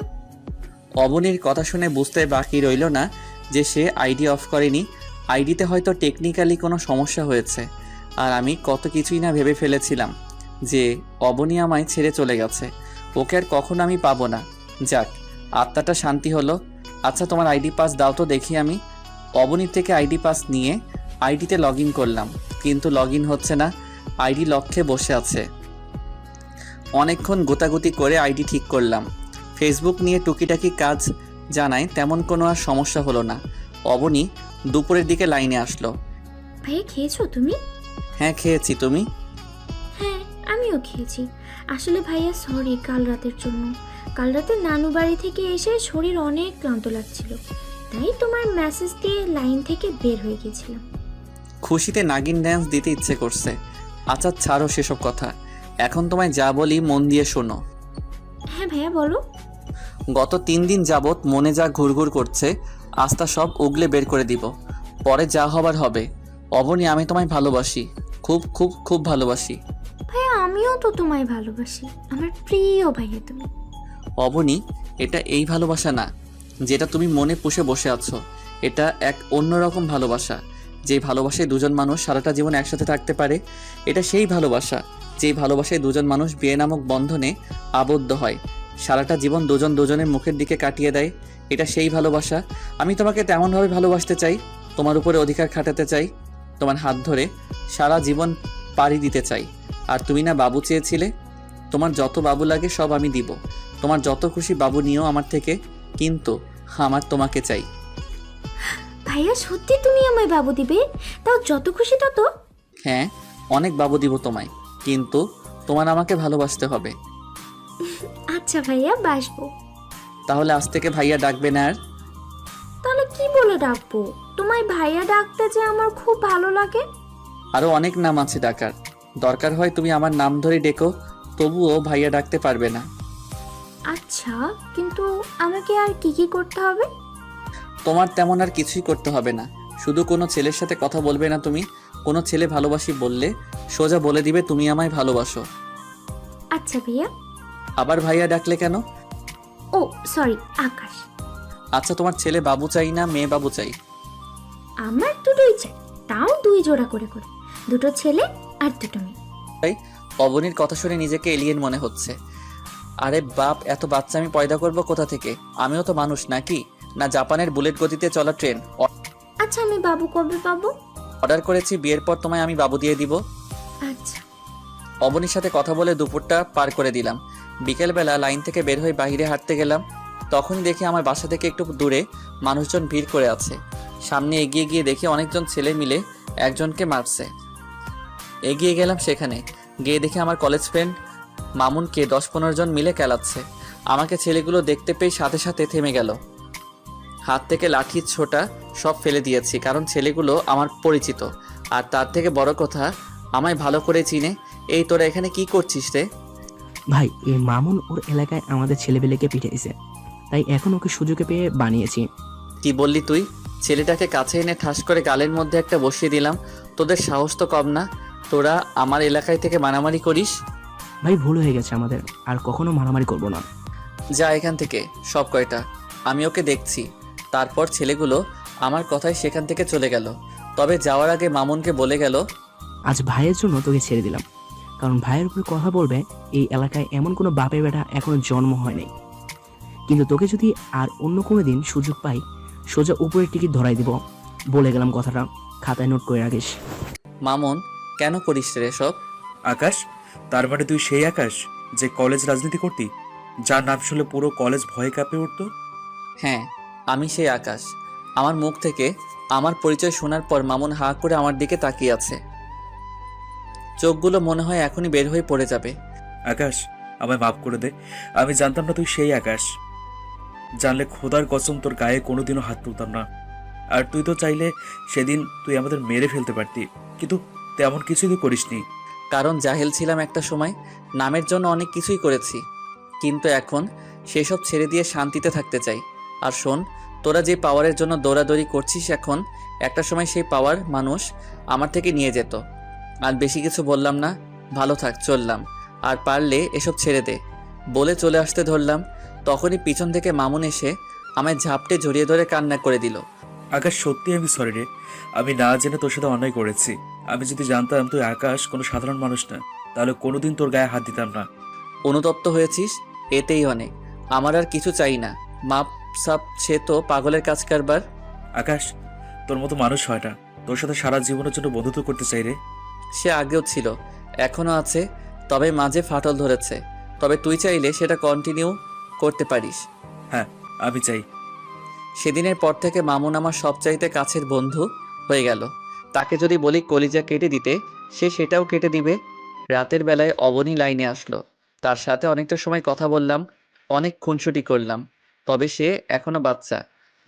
অবনীর কথা শুনে বুঝতে বাকি রইল না যে সে আইডি অফ করেনি। আইডিতে হয়তো টেকনিক্যালি কোনো সমস্যা হয়েছে। আর আমি কত কিছুই না ভেবে ফেলেছিলাম যে অবনী আমায় ছেড়ে চলে গেছে, ওকে আর কখনো আমি পাবো না। যাক, আত্মাটা শান্তি হলো। আচ্ছা, তোমার আইডি পাস দাও তো দেখি। আমি অবনীর থেকে আইডি পাস নিয়ে আইডিতে লগ ইন করলাম, কিন্তু লগ ইন হচ্ছে না। আইডি লক্ষ্যে বসে আছে। অনেকক্ষণ গোতাগুতি করে আইডি ঠিক করলাম। ফেসবুক নিয়ে টুকিটাকি কাজ জানায়, তেমন কোনো আর সমস্যা হলো না। অবনী দুপুরের দিকে লাইনে আসলো। ভাইয়া খেয়েছো তুমি? হ্যাঁ খেয়েছি, তুমি? হ্যাঁ আমিও খেয়েছি। আসলে ভাইয়া সরি কাল রাতের জন্য। কাল রাতে নানু বাড়ি থেকে এসে শরীর অনেক ক্লান্ত লাগছিল, তাই তোমার মেসেজ দিয়ে লাইন থেকে বের হয়ে গেছিলাম। খুশিতে নাগিন ড্যান্স দিতে ইচ্ছে করছে। আচ্ছা ছাড়ো সেসব কথা, এখন তোমায় যা বলি মন দিয়ে শোনো। হ্যাঁ ভাইয়া বলো। গত 3 দিন যাবৎ মনে যা ঘুরঘুর করছে আজ তা সব উগলে বের করে দিব। পরে যা হবার হবে। অবনী, আমি তোমায় ভালোবাসি, খুব খুব খুব ভালোবাসি। ভাইয়া আমিও তো তোমায় ভালোবাসি, আমার প্রিয় ভাইয়া তুমি। অবনী, এটা এই ভালোবাসা না যেটা তুমি মনে পুষে বসে আছো। এটা এক অন্যরকম ভালোবাসা, যে ভালোবাসায় দুজন মানুষ সারাটা জীবন একসাথে থাকতে পারে। এটা সেই ভালোবাসা যেই ভালোবাসায় দুজন মানুষ বিয়ে নামক বন্ধনে আবদ্ধ হয়, সারাটা জীবন দুজন দুজনের মুখের দিকে কাটিয়ে দেয়। এটা সেই ভালোবাসা। আমি তোমাকে তেমনভাবে ভালোবাসতে চাই, তোমার উপরে অধিকার খাটাতে চাই, তোমার হাত ধরে সারা জীবন পাড়ি দিতে চাই। আর তুমি না বাবু চেয়েছিলে, তোমার যত বাবু লাগে সব আমি দিব। তোমার যত খুশি বাবু নিও আমার থেকে, কিন্তু আমার তোমাকে চাই। ভাইয়া সত্যি তুমি আমায় বাবু দিবে? তাও যত খুশি তত? হ্যাঁ, অনেক বাবু দিব তোমায়, কিন্তু তোমার আমাকে ভালোবাসতে হবে। আচ্ছা ভাইয়া, বাসবো। তাহলে আজ থেকে ভাইয়া ডাকবে না আর? তাহলে কি বলে ডাকবো? তোমায় ভাইয়া ডাকতে যে আমার খুব ভালো লাগে। আরো অনেক নাম আছে ডাকার, দরকার হয় তুমি আমার নাম ধরে ডেকো, তবুও ভাইয়া ডাকতে পারবে না। আচ্ছা, কিন্তু আমাকে আর কি কি করতে হবে? তোমার তেমন আর কিছুই করতে হবে না, শুধু কোনো ছেলের সাথে কথা বলবে না তুমি। কোনো ছেলে ভালোবাসি বললে সোজা বলে দিবে তুমি আমায় ভালোবাসো। আচ্ছা ভাইয়া। আবার ভাইয়া ডাকলে কেন? ও সরি, আকাশ। আচ্ছা, তোমার ছেলে বাবু চাই না মেয়ে বাবু চাই? আমার দুটোই চাই, তাও 2 জোড়া করে করে, 2টো ছেলে আর 2টো মেয়ে। তাই অবনীর কথা শুনে নিজেকে এলিয়েন মনে হচ্ছে। আরে বাপ, এত বাচ্চা আমি পয়দা করব কোথা থেকে? আমিও তো মানুষ নাকি, না জাপানের বুলেট গতিতে চলা ট্রেন। আচ্ছা, আমি বাবু কবে পাবো? অর্ডার করেছি, বিয়ের পর তোমায় আমি বাবু দিয়ে দিব। আচ্ছা। অবনীর সাথে কথা বলে দুপুরটা পার করে দিলাম। বিকেলবেলা লাইন থেকে বের হয়ে বাইরে হাঁটতে গেলাম, তখনই দেখি আমার বাসা থেকে একটু দূরে মানুষজন ভিড় করে আছে। সামনে এগিয়ে গিয়ে দেখি অনেকজন ছেলে মিলে একজনকে মারছে। এগিয়ে গেলাম সেখানে, গিয়ে দেখি আমার কলেজ ফ্রেন্ড মামুনকে 10-15 জন মিলে কেলাচ্ছে। আমাকে ছেলেগুলো দেখতে পেয়ে সাথে সাথে থেমে গেল। হাত থেকে লাঠি ছোটা সব ফেলে দিয়েছি, কারণ ছেলেগুলো আমার পরিচিত, আর তার থেকে বড় কথা আমায় ভালো করে চিনে। এই তোরা এখানে কি করছিস রে? ভাই, এই মামুন ওর এলাকায় আমাদের ছেলেবেলেকে পিটাইছে, তাই এখন ওকে সুযোগে পেয়ে বানিয়েছি। কি বললি তুই? ছেলেটাকে কাছে এনে ঠাস করে গালের মধ্যে একটা বসিয়ে দিলাম। তোদের সাহস তো কম না, তোরা আমার এলাকায় থেকে মারামারি করিস। ভাই, ভুল হয়ে গেছে আমাদের, আর কখনো মারামারি করব না। যা এখান থেকে সব কয়টা, আমি ওকে দেখছি। তারপর ছেলেগুলো আমার কথায় সেখান থেকে চলে গেল। তবে যাওয়ার আগে মামুনকে বলে গেল, আজ ভাইয়ের জন্য তোকে ছেড়ে দিলাম, কারণ ভাইয়ের উপরে কথা বলবে এই এলাকায় এমন কোনো বাপের বেটা এখনো জন্ম হয়নি। কিন্তু তোকে যদি আর অন্য কোনো দিন সুযোগ পাই, সোজা উপরের টিকিট ধরাই দিব। বলে গেলাম কথাটা, খাতায় নোট করে রাখিস। মামুন, কেন করিস রে সব? আকাশ, তার মানে তুই সেই আকাশ যে কলেজ রাজনীতি করতি, যার নাম শুনলে পুরো কলেজ ভয়ে কাঁপে উঠতো? হ্যাঁ, আমি সেই আকাশ। আমার মুখ থেকে আমার পরিচয় শোনার পর মামুন হাঁ করে আমার দিকে তাকিয়ে আছে। চোখগুলো মনে হয় এখনই বের হয়ে পড়ে যাবে। আকাশ, আমায় মাফ করে দে, আমি জানতাম না তুই সেই আকাশ। জানলে খোদার কসম তোর গায়ে কোনোদিনও হাত তুলতাম না। আর তুই তো চাইলে সেদিন তুই আমাদের মেরে ফেলতে পারতি, কিন্তু তেমন কিছুই তুই করিসনি। কারণ জাহেল ছিলাম একটা সময়, নামের জন্য অনেক কিছুই করেছি, কিন্তু এখন সেসব ছেড়ে দিয়ে শান্তিতে থাকতে চাই। আর শোন, তোরা যে পাওয়ারের জন্য দৌড়াদৌড়ি করছিস, এখন একটা সময় সেই পাওয়ার মানুষ আমার থেকে নিয়ে যেত। আর বেশি কিছু বললাম না, ভালো থাক, চললাম। আর পারলে এসব ছেড়ে দে। বলে চলে আসতে ধরলাম, তখনই পিছন থেকে মামুন এসে আমায় ঝাপটে জড়িয়ে ধরে কান্না করে দিল। আকাশ, সত্যি আমি সরি রে, আমি না জেনে তোর সাথে অন্যায় করেছি। আমি যদি জানতাম তুই আকাশ কোনো সাধারণ মানুষ না, তাহলে কোনোদিন তোর গায়ে হাত দিতাম না। অনুতপ্ত হয়েছিস, এতেই অনেক। আমার আর কিছু চাই না। মাপ সাপ সে তো পাগলের কাজ কারবার। আকাশ, তোর মতো মানুষ হয় না, তোর সাথে সারা জীবনের জন্য বন্ধুত্ব করতে চাই রে। সে আগেও ছিল, এখনও আছে, তবে মাঝে ফাটল ধরেছে। তবে তুই চাইলে সেটা কন্টিনিউ করতে পারিস। হ্যাঁ, আমি চাই। সেদিনের পর থেকে মামুন আমার সবচাইতে কাছের বন্ধু হয়ে গেল। তাকে যদি বলি কলিজা কেটে দিতে, সে সেটাও কেটে দিবে। রাতের বেলায় অবনী লাইনে আসলো, তার সাথে অনেকটা সময় কথা বললাম, অনেক খুনসুটি করলাম। তবে সে এখনো বাচ্চা,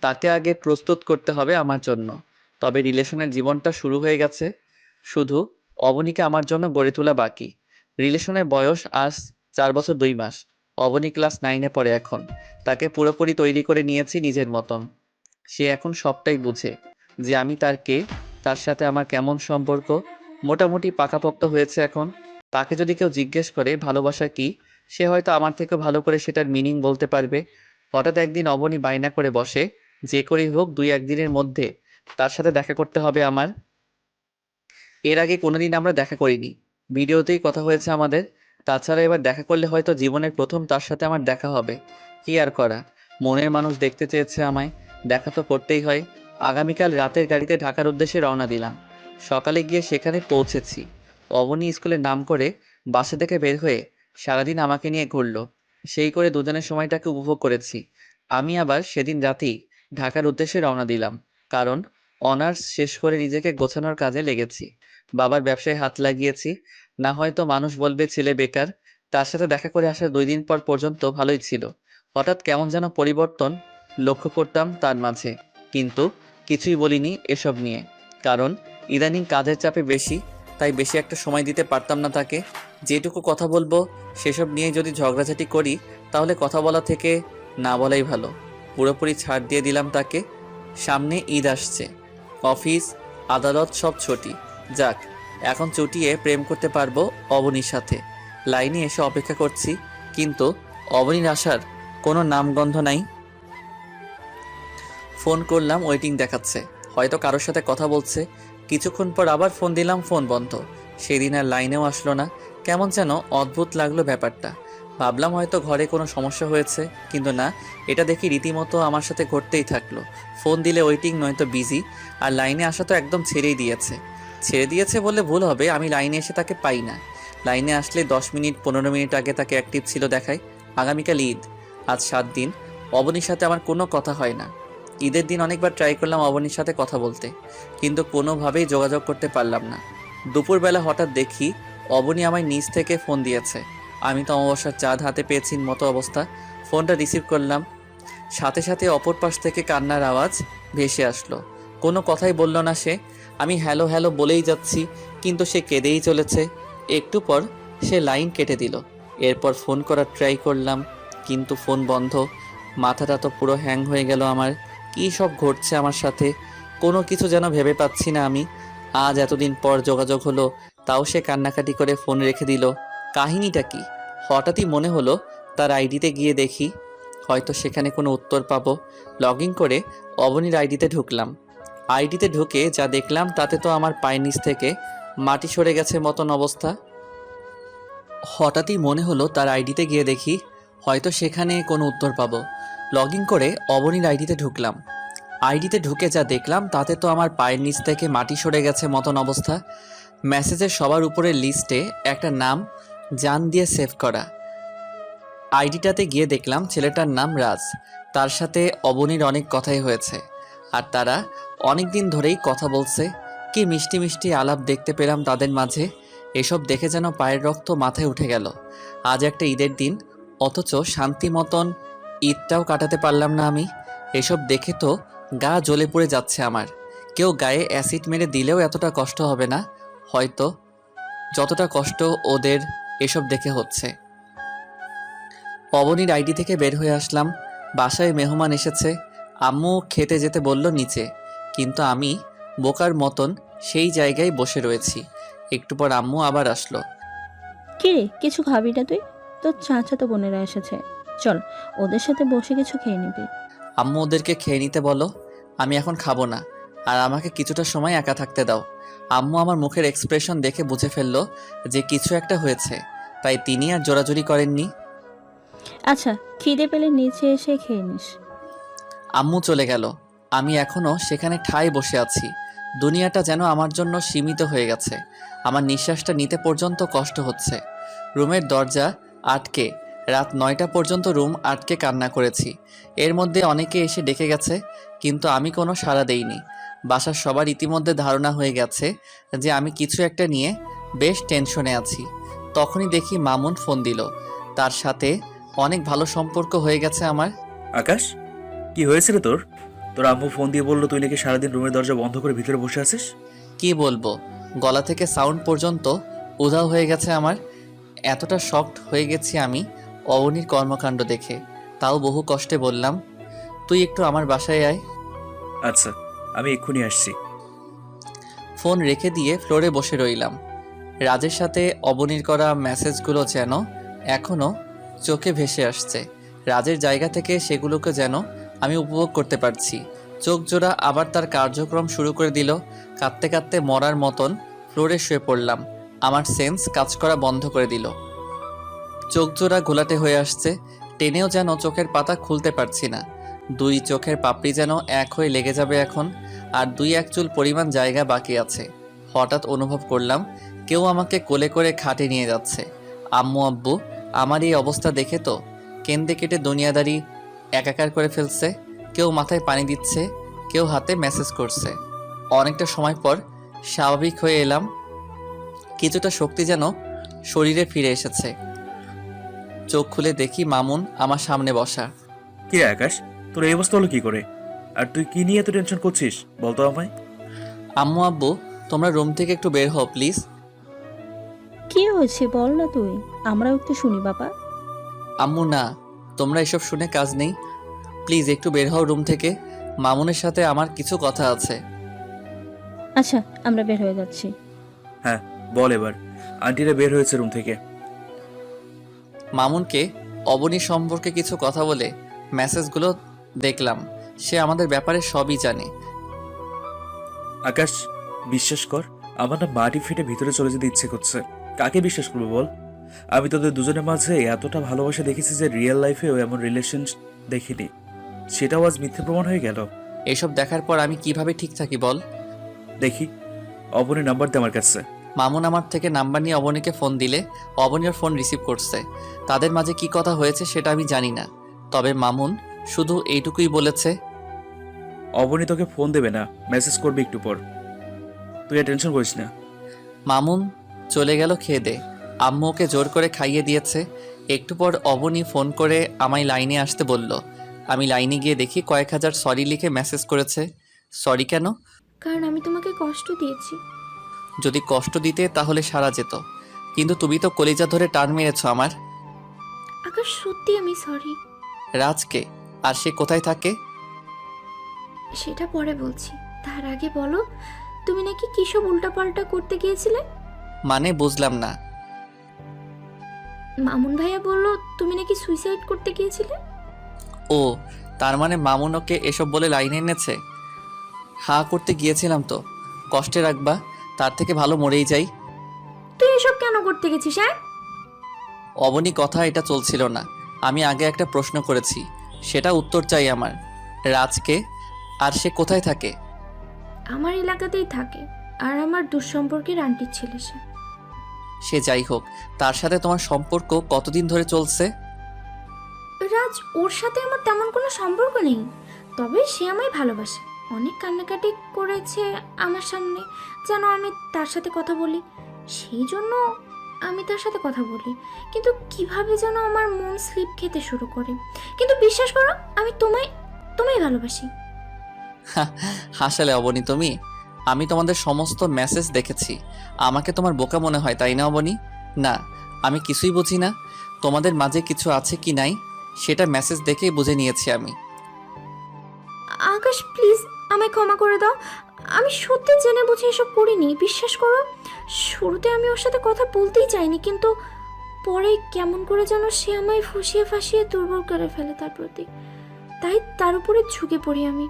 তাকে আগে প্রস্তুত করতে হবে আমার জন্য। তবে রিলেশনের জীবনটা শুরু হয়ে গেছে, শুধু অবনীকে আমার জন্য গড়ে তোলা বাকি। রিলেশনের বয়স আজ 4 বছর 2 মাস। অবনী ক্লাস 9-এ পড়ে এখন। তাকে পুরোপুরি তৈরি করে নিয়েছি নিজের মতন। সে এখন সবটাই বুঝে যে আমি তার কে, তার সাথে আমার কেমন সম্পর্ক। মোটামুটি পাকাপোক্ত হয়েছে এখন। তাকে যদি কেউ জিজ্ঞেস করে ভালোবাসা কি, সে হয়তো আমার থেকে ভালো করে সেটার মিনিং বলতে পারবে। হঠাৎ একদিন অবনী বায়না করে বসে, যে করেই হোক 2-1 দিনের মধ্যে তার সাথে দেখা করতে হবে আমার। এর আগে কোনোদিন আমরা দেখা করিনি, ভিডিওতেই কথা হয়েছে আমাদের। তাছাড়া এবার দেখা করলে হয়তো জীবনের প্রথম তার সাথে আমার দেখা হবে। কি আর করা, মনের মানুষ দেখতে চেয়েছে আমায়, দেখা তো করতেই হয়। আগামীকাল রাতের গাড়িতে ঢাকার উদ্দেশ্যে রওনা দিলাম। সকালে গিয়ে সেখানে পৌঁছেছি। অবনী স্কুলের নাম করে বাসা থেকে বের হয়ে সারাদিন আমাকে নিয়ে ঘুরলো। সেই করে দুজনের সময়টাকে উপভোগ করেছি। আমি আবার সেদিন রাতেই ঢাকার উদ্দেশ্যে রওনা দিলাম, কারণ অনার্স শেষ করে নিজেকে গোছানোর কাজে লেগেছি। বাবার ব্যবসায় হাত লাগিয়েছি। না হয়তো মানুষ বলবে ছেলে বেকার। তার সাথে দেখা করে আসার 2 দিন পর পর্যন্ত ভালোই ছিল। হঠাৎ কেমন যেন পরিবর্তন লক্ষ্য করতাম তার মাঝে, কিন্তু কিছুই বলিনি এসব নিয়ে, কারণ ইদানিং কাজের চাপে বেশি, তাই বেশি একটা সময় দিতে পারতাম না তাকে। যেটুকু কথা বলবো সেসব নিয়ে যদি ঝগড়াঝাটি করি, তাহলে কথা বলা থেকে না বলাই ভালো। পুরোপুরি ছাড় দিয়ে দিলাম তাকে। সামনে ঈদ আসছে, অফিস আদালত সব ছুটি। যাক, এখন চুটিয়ে প্রেম করতে পারবো অবনীর সাথে। লাইনে এসে অপেক্ষা করছি, কিন্তু অবনীর আসার কোনো নামগন্ধ নাই। ফোন করলাম, ওয়েটিং দেখাচ্ছে, হয়তো কারোর সাথে কথা বলছে। কিছুক্ষণ পর আবার ফোন দিলাম, ফোন বন্ধ। সেদিন আর লাইনেও আসলো না। কেমন যেন অদ্ভুত লাগলো ব্যাপারটা। ভাবলাম হয়তো ঘরে কোনো সমস্যা হয়েছে, কিন্তু না, এটা দেখি রীতিমতো আমার সাথে ঘটতেই থাকলো। ফোন দিলে ওয়েটিং নয়তো বিজি, আর লাইনে আসা তো একদম ছেড়েই দিয়েছে। ছেড়ে দিয়েছে বললে ভুল হবে, আমি লাইনে এসে তাকে পাই না। লাইনে আসলে 10 মিনিট 15 মিনিট আগে তাকে অ্যাক্টিভ ছিল দেখায়। আগামীকাল ঈদ, আজ 7 দিন অবনীর সাথে আমার কোনো কথা হয় না। ঈদের দিন অনেকবার ট্রাই করলাম অবনীর সাথে কথা বলতে, কিন্তু কোনোভাবেই যোগাযোগ করতে পারলাম না। দুপুরবেলা হঠাৎ দেখি অবনী আমায় নিচ থেকে ফোন দিয়েছে। আমি তো অমাবস্যার চাঁদ হাতে পেয়েছি মতো অবস্থা। ফোনটা রিসিভ করলাম, সাথে সাথে অপর পাশ থেকে কান্নার আওয়াজ ভেসে আসলো। কোনো কথাই বলল না সে। আমি হ্যালো হ্যালো বলেই যাচ্ছি, কিন্তু সে কেঁদেই চলেছে। একটু পর সে লাইন কেটে দিল। এরপর ফোন করার ট্রাই করলাম, কিন্তু ফোন বন্ধ। মাথাটা তো পুরো হ্যাং হয়ে গেল আমার। কী সব ঘটছে আমার সাথে, কোনো কিছু যেন ভেবে পাচ্ছি না আমি। আজ এতদিন পর যোগাযোগ হলো, তাও সে কান্নাকাটি করে ফোন রেখে দিল। কাহিনীটা কি? হঠাৎই মনে হলো তার আইডিতে গিয়ে দেখি, হয়তো সেখানে কোনো উত্তর পাবো। লগ ইন করে অবনীর আইডিতে ঢুকলাম। আইডিতে ঢুকে যা দেখলাম তাতে তো আমার পায়ের নিচ থেকে মাটি সরে গেছে মতন অবস্থা। হঠাৎই মনে হলো তার আইডিতে গিয়ে দেখি, হয়তো সেখানে কোনো উত্তর পাবো। লগ ইন করে অবনীর আইডিতে ঢুকলাম। আইডিতে ঢুকে যা দেখলাম তাতে তো আমার পায়ের নিচ থেকে মাটি সরে গেছে মতন অবস্থা। মেসেজের সবার উপরের লিস্টে একটা নাম জান দিয়ে সেভ করা। আইডিটাতে গিয়ে দেখলাম ছেলেটার নাম রাজ। তার সাথে অবনীর অনেক কথাই হয়েছে, আর তারা অনেক দিন ধরেই কথা বলছে। কি মিষ্টি মিষ্টি আলাপ দেখতে পেলাম তাদের মাঝে। এসব দেখে যেন পায়ের রক্ত মাথায় উঠে গেল। আজ একটা ঈদের দিন, অথচ শান্তি মতন ঈদটাও কাটাতে পারলাম না আমি। এসব দেখে তো গা জ্বলে পড়ে যাচ্ছে আমার। কেউ গায়ে অ্যাসিড মেরে দিলেও এতটা কষ্ট হবে না হয়তো, যতটা কষ্ট ওদের এসব দেখে হচ্ছে। অবনীর আইডি থেকে বের হয়ে আসলাম। বাসায় মেহমান এসেছে। আম্মু খেতে যেতে বলল নিচে, কিন্তু আমি বোকার মতন সেই জায়গায় বসে রয়েছি। একটু পর আম্মু আবার আসলো। কি রে, কিছু খাবি না তুই? তোর চাচাতো বোনেরা এসেছে, চল ওদের সাথে বসে কিছু খেয়ে নিবি। আম্মু ওদেরকে খেয়ে নিতে বলো, আমি এখন খাবো না, আর আমাকে কিছুটা সময় একা থাকতে দাও। আম্মু আমার মুখের এক্সপ্রেশন দেখে বুঝে ফেললো যে কিছু একটা হয়েছে, তাই তিনি আর জোরাজুরি করেননি। আচ্ছা, খিদে পেলে নিচে এসে খেয়ে নিস। আম্মু চলে গেল। আমি এখনও সেখানে ঠায় বসে আছি। দুনিয়াটা যেন আমার জন্য সীমিত হয়ে গেছে। আমার নিঃশ্বাসটা নিতে পর্যন্ত কষ্ট হচ্ছে। রুমের দরজা আটকে রাত 9টা পর্যন্ত রুম আটকে কান্না করেছি। এর মধ্যে অনেকে এসে ডেকে গেছে, কিন্তু আমি কোনো সাড়া দেইনি। বাসার সবার ইতিমধ্যে ধারণা হয়ে গেছে যে আমি কিছু একটা নিয়ে বেশ টেনশনে আছি। তখনই দেখি মামুন ফোন দিল। তার সাথে অনেক ভালো সম্পর্ক হয়ে গেছে আমার। আকাশ, কি হয়েছে রে তোর? তোর আম্মু ফোন দিয়ে বললো তুই নাকি সারাদিন রুমের দরজা বন্ধ করে ভিতরে বসে আছিস। কি বলবো, গলা থেকে সাউন্ড পর্যন্ত উধাও হয়ে গেছে আমার। এতটা শকড হয়ে গেছি আমি অবনীর কর্মকাণ্ড দেখে। তাও বহু কষ্টে বললাম, তুই একটু আমার বাসায় আয়। আচ্ছা, আমি এক্ষুনি আসছি। ফোন রেখে দিয়ে ফ্লোরে বসে রইলাম। রাজের সাথে অবনীর করা মেসেজগুলো যেন এখনও চোখে ভেসে আসছে। রাজের জায়গা থেকে সেগুলোকে যেন আমি উপভোগ করতে পারছি। চোখ জোড়া আবার তার কার্যক্রম শুরু করে দিল। কাঁদতে কাঁদতে মরার মতন ফ্লোরে শুয়ে পড়লাম। আমার সেন্স কাজ করা বন্ধ করে দিল। চোখ জোড়া ঘোলাটে হয়ে আসছে। টেনেও যেন চোখের পাতা খুলতে পারছি না। 2 চোখের পাপড়ি যেন এক হয়ে লেগে যাবে এখন, আর 2-1 চুল পরিমাণ জায়গা বাকি আছে। হঠাৎ অনুভব করলাম কেউ আমাকে কোলে করে খাটে নিয়ে যাচ্ছে। আম্মু আব্বু আমার এই অবস্থা দেখে তো কেন্দে কেটে দুনিয়াদারি একাকার করে ফেলছে। কেউ মাথায় পানি দিচ্ছে, কেউ হাতে মেসেজ করছে। অনেকটা সময় পর স্বাভাবিক হয়ে এলাম। কিছুটা শক্তি যেন শরীরে ফিরে এসেছে। চোখ খুলে দেখি মামুন আমার সামনে বসা। কি রে আকাশ, তোর এই অবস্থা হলো কি করে? আর তুই কি নিয়ে এত টেনশন করছিস বলতো আমায়? আম্মু আব্বু, তোমরা রুম থেকে একটু বের হও প্লিজ। কি হয়েছে বল না তুই, আমরাও একটু শুনি বাবা। আম্মু না, তোমরা এসব শুনে কাজ নেই, প্লিজ একটু বের হও রুম থেকে। মামুনের সাথে আমার কিছু কথা আছে। আচ্ছা, আমরা বের হয়ে যাচ্ছি। হ্যাঁ বল এবার। আন্টিরা বের হয়েছে রুম থেকে। মামুনকে অবনী সম্পর্কে কিছু কথা বলে মেসেজগুলো দেখলাম। সে আমাদের ব্যাপারে সবই জানে। আকাশ, বিশ্বাস কর, আমার না মাটি ফেটে ভিতরে চলে যেতে ইচ্ছে করছে। কাকে বিশ্বাস করবো বল? আমি তোদের দুজনের মাঝে এতটা ভালোবাসা দেখেছি যে রিয়েল লাইফেও এমন রিলেশন দেখিনি। সেটাও আজ মিথ্যে প্রমাণ হয়ে গেল। এসব দেখার পর আমি কিভাবে ঠিক থাকি বল? দেখি, অবনীর নাম্বার দে আমার কাছে। মামুন আমার থেকে নাম্বার নিয়ে অবনীকে ফোন দিলে অবনী ওর ফোন রিসিভ করছে। তাদের মাঝে কি কথা হয়েছে সেটা আমি জানি না, তবে মামুন শুধু এইটুকুই বলেছে, অবনী তোকে ফোন দেবে না, মেসেজ করবে একটু পর। তুই আর টেনশন করিস না। মামুন চলে গেল খেয়ে দে। আম্মু ওকে জোর করে খাইয়ে দিয়েছে। একটু পর অবনী ফোন করে আমায় লাইনে আসতে বলল। আমি লাইনে গিয়ে দেখি কয়েক হাজার সরি লিখে মেসেজ করেছে। সরি কেন? কারণ আমি তোমাকে কষ্ট দিয়েছি। যদি কষ্ট দিতে তাহলে সারা যেত, কিন্তু তুমি তো কলিজা ধরে টান মেরেছ আমার। আকাশ, সত্যি আমি সরি। রাজকে? আর সে কোথায় থাকে? সেটা পরে বলছি, তার আগে বলো, তুমি নাকি কিসব উল্টাপাল্টা করতে গিয়েছিলে? মানে বুঝলাম না। মামুন ভাইয়া বলল তুমি নাকি সুইসাইড করতে গিয়েছিলে। ও, তার মানে মামুন ওকে এসব বলে লাইনে এনেছে। হ্যাঁ, করতে গিয়েছিলাম তো। কষ্টে রাখবা, তার থেকে ভালো মরেই যাই। তুই এসব কেন করতে গেছিস? হ্যাঁ, অবনী কথা এটা চলছিল না। আমি আগে একটা প্রশ্ন করেছি, সেটা উত্তর চাই আমার। রাজকে? আর সে কোথায় থাকে? আমার এলাকাতেই থাকে, আর আমার দুঃসম্পর্কের আন্টির ছেলে সে। সে যাই হোক, তার সাথে তোমার সম্পর্ক কতদিন ধরে চলছে? রাজ, ওর সাথে আমার তেমন কোনো সম্পর্ক নেই, তবে সে আমায় ভালোবাসে। অনেক কান্নাকাটি করেছে আমার সামনে যেন আমি তার সাথে কথা বলি, সেই জন্য আমি তার সাথে কথা বলি। কিন্তু কিভাবে যেন আমার মন স্লিপ খেতে শুরু করে। কিন্তু বিশ্বাস করো, আমি তোমায় তোমায় ভালোবাসি। হাসালে অবনী তুমি। আমি তোমাদের সমস্ত মেসেজ দেখেছি। আমাকে তোমার বোকা মনে হয়, তাই না অবনী? না, আমি কিছুই বুঝি না। তোমাদের মাঝে কিছু আছে কি নাই সেটা মেসেজ দেখেই বুঝে নিয়েছি আমি। আকাশ, প্লিজ আমায় ক্ষমা করে দাও। আমি সত্যি জেনে বুঝে এসব করিনি, বিশ্বাস করো। শুরুতে আমি ওর সাথে কথা বলতেই চাইনি, কিন্তু পরে কেমন করে যেন সে আমায় ফুসিয়ে ফাঁসিয়ে দুর্বল করে ফেলে তার প্রতি। তাই তার উপরে ঝুঁকে পড়ি আমি।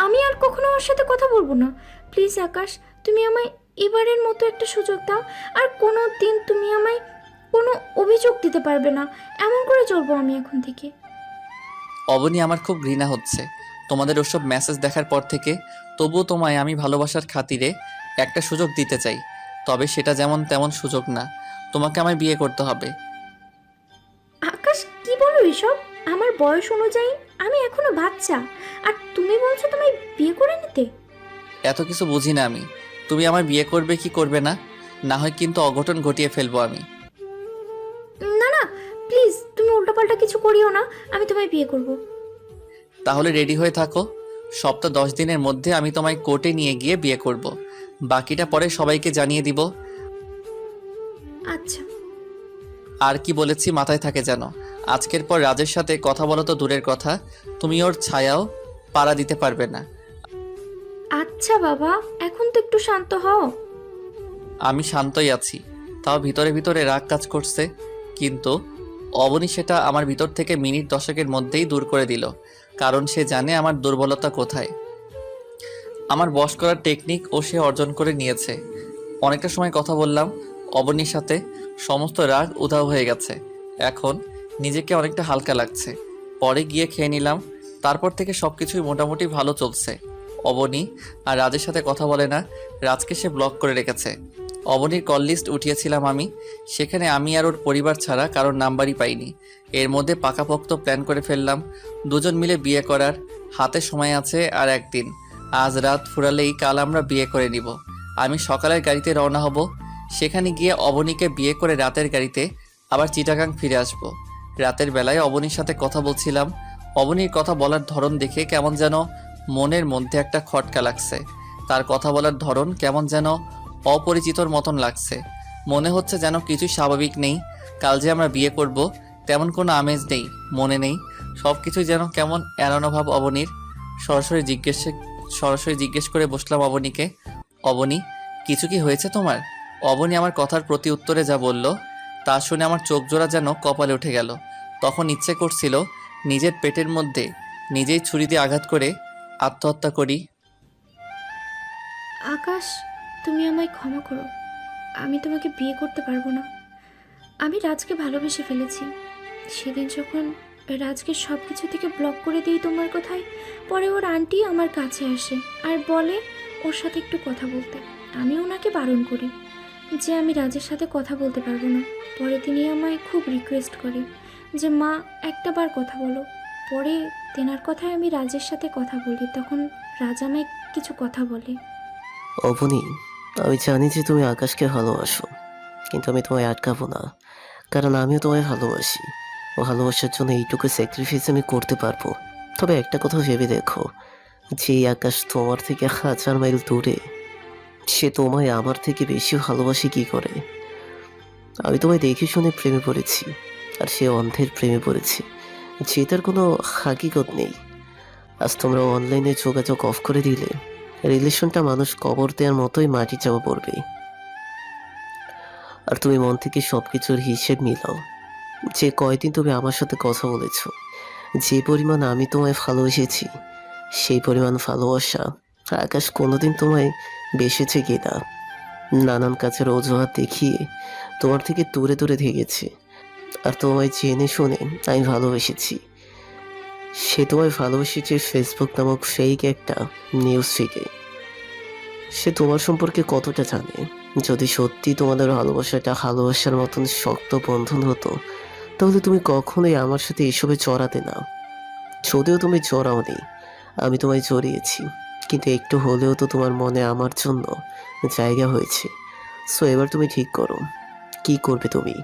আমি আর কখনো ওর সাথে কথা বলবো না। প্লিজ আকাশ, তুমি আমায় এবারের মতো একটা সুযোগ দাও। আর কোনো দিন তুমি আমায় কোনো অভিযোগ দিতে পারবে না, এমন করে চলবো আমি এখন থেকে। অবনী, আমার খুব ঘৃণা হচ্ছে তোমাদের ওসব মেসেজ দেখার পর থেকে। তবুও তোমায় আমি ভালোবাসার খাতিরে একটা সুযোগ দিতে চাই, তবে সেটা যেমন তেমন সুযোগ না। তোমাকে আমায় বিয়ে করতে হবে। আকাশ, কি বলো এসব? আমার বয়স অনুযায়ী আমি এখনো বাচ্চা, আর তুমি বলছো তোমায় বিয়ে করে নিতে? এত কিছু বুঝি না আমি। তুমি আমায় বিয়ে করবে কি করবে না, না হয় কিন্তু অঘটন ঘটিয়ে ফেলবো আমি। না না, প্লিজ তুমি উল্টোপাল্টা কিছু করিও না, আমি তোমায় বিয়ে করব। তাহলে রেডি হয়ে থাকো। সপ্তাহ 10 দিনের মধ্যে আমি তোমায় কোর্টে নিয়ে গিয়ে বিয়ে করব। বাকিটা পরে সবাইকে জানিয়ে দিব। আচ্ছা। আর কি বলেছি মাথায় থাকে যেন। আজকের পর রাজের সাথে কথা বলা তো দূরের কথা, তুমি ওর ছায়াও পাড়া দিতে পারবে না। আচ্ছা বাবা, এখন তো একটু শান্ত হও। আমি শান্তই আছি, তাও ভিতরে ভিতরে রাগ কাজ করছে। কিন্তু অবনী সেটা আমার ভিতর থেকে মিনিট 10-এর মধ্যেই দূর করে দিল, কারণ সে জানে আমার দুর্বলতা কোথায়। আমার বশ করার টেকনিক ও সে অর্জন করে নিয়েছে। অনেকটা সময় কথা বললাম অবনীর সাথে, সমস্ত রাগ উধাও হয়ে গেছে। এখন নিজেকে অনেকটা হালকা লাগছে। পরে গিয়ে খেয়ে নিলাম। তারপর থেকে সব কিছুই মোটামুটি ভালো চলছে। অবনী আর রাজের সাথে কথা বলে না, রাজকে সে ব্লক করে রেখেছে। অবনীর কল লিস্ট উঠিয়েছিলাম আমি, সেখানে আমি আর ওর পরিবার ছাড়া কারোর নাম্বারই পাইনি। এর মধ্যে পাকাপোক্ত প্ল্যান করে ফেললাম দুজন মিলে বিয়ে করার। হাতে সময় আছে আর একদিন, আজ রাত ফুরালেই কাল আমরা বিয়ে করে নিব। আমি সকালের গাড়িতে রওনা হব, সেখানে গিয়ে অবনীকে বিয়ে করে রাতের গাড়িতে আবার চিটাগাং ফিরে আসব। রাতের বেলায় অবনীর সাথে কথা বলছিলাম। অবনীর কথা বলার ধরন দেখে কেমন যেন মনের মধ্যে একটা খটকা লাগছে। তার কথা বলার ধরন কেমন যেন অপরিচিতর মতন লাগছে। মনে হচ্ছে যেন কিছু স্বাভাবিক নেই। কাল যে আমরা বিয়ে করব তেমন কোনো আমেজ নেই, মনে নেই। সব কিছুই যেন কেমন এড়ানো ভাব অবনীর। সরাসরি জিজ্ঞেস করে বসলাম অবনীকে, অবনী, কিছু কি হয়েছে তোমার? অবনী আমার কথার প্রতি উত্তরে যা বলল তা শুনে আমার চোখ জোড়া যেন কপালে উঠে গেল। তখন ইচ্ছে করছিল নিজের পেটের মধ্যে নিজেই ছুরি দিয়ে আঘাত করে আত্মহত্যা করি। আকাশ, তুমি আমায় ক্ষমা করো। আমি তোমাকে বিয়ে করতে পারবো না। আমি রাজকে ভালোবেসে ফেলেছি। সেদিন যখন রাজকে সব কিছু থেকে ব্লক করে দিই তোমার কথায়, পরে ওর আন্টি আমার কাছে আসে আর বলে ওর সাথে একটু কথা বলতে। আমি ওনাকে বারণ করি যে আমি রাজের সাথে কথা বলতে পারবো না। পরে তিনি আমায় খুব রিকোয়েস্ট করে যে মা, একটা বার কথা বলো। পরে তেনার কথায় আমি রাজের সাথে কথা বলি। তখন রাজ আমায় কিছু কথা বলে। অবনী, আমি জানি যে তুমি আকাশকে ভালোবাসো, কিন্তু আমি তোমায় আটকাবো না, কারণ আমিও তোমায় ভালোবাসি। ভালোবাসার জন্য এইটুকু স্যাক্রিফাইস আমি করতে পারবো। তবে একটা কথা ভেবে দেখো, যে এই আকাশ তোমার থেকে 1000 মাইল দূরে, সে তোমায় আমার থেকে বেশি ভালোবাসে কি করে? আমি তোমায় দেখে শুনে প্রেমে পড়েছি, আর সে অন্ধের প্রেমে পড়েছে, যেটার কোনো হাকিকত নেই। আজ তোমরা অনলাইনে যোগাযোগ অফ করে দিলে রিলেশনটা মানুষ কবর দেওয়ার মতোই মাটি চাপা পড়বে। আর তুমি মন থেকে সবকিছুর হিসেব মিলাও। যে কয়দিন তুমি আমার সাথে কথা বলেছ, যে পরিমাণ আমি তোমায় ভালোবেসেছি, সেই পরিমাণ ভালোবাসা আকাশ কোনোদিন তোমায় বেসেছে কিনা? নানান কাছের অজুহাত দেখিয়ে তোমার থেকে দূরে দূরে থেকেছে। আর তোমায় জেনে শুনে আমি ভালোবেসেছি। সে তোমায় ভালোবেসেছে ফেসবুক নামক ফেক একটা নিউজ থেকে। সে তোমার সম্পর্কে কতটা জানে? যদি সত্যি তোমাদের ভালোবাসাটা ভালোবাসার মতন শক্ত বন্ধন হতো, তাহলে তুমি কখনোই আমার সাথে এসবে জড়াতে না। যদিও তুমি জড়াওনি, আমি তোমায় জড়িয়েছি, কিন্তু একটু হলেও তো তোমার মনে আমার জন্য জায়গা হয়েছে। সো এবার তুমি ঠিক করো কি করবে তুমি।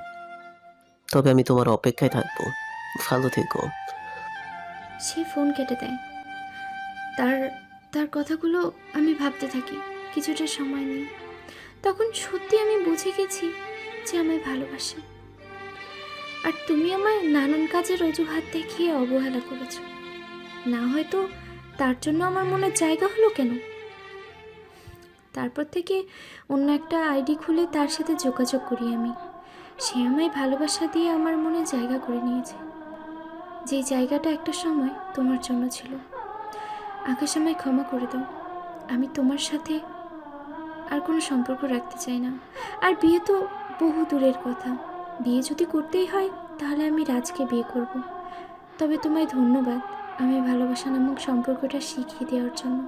তবে আমি তোমার অপেক্ষায় থাকবো। ভালো থেকো। সে ফোন কেটে দেয়। তার তার কথাগুলো আমি ভাবতে থাকি কিছুটা সময় নিয়ে। তখন সত্যি আমি বুঝে গেছি যে আমায় ভালোবাসে। আর তুমি আমায় নানান কাজের অজুহাত দেখিয়ে অবহেলা করেছো। না হয়তো তার জন্য আমার মনে জায়গা হলো কেন? তারপর থেকে অন্য একটা আইডি খুলে তার সাথে যোগাযোগ করি আমি। সে আমায় ভালোবাসা দিয়ে আমার মনে জায়গা করে নিয়েছে, যেই জায়গাটা একটা সময় তোমার জন্য ছিল। আকাশ, আমায় ক্ষমা করে দাও। আমি তোমার সাথে আর কোনো সম্পর্ক রাখতে চাই না। আর বিয়ে তো বহু দূরের কথা। বিয়ে যদি করতেই হয় তাহলে আমি রাজকে বিয়ে করব। তবে তোমায় ধন্যবাদ আমি ভালোবাসা নামক সম্পর্কটা শিখিয়ে দেওয়ার জন্য।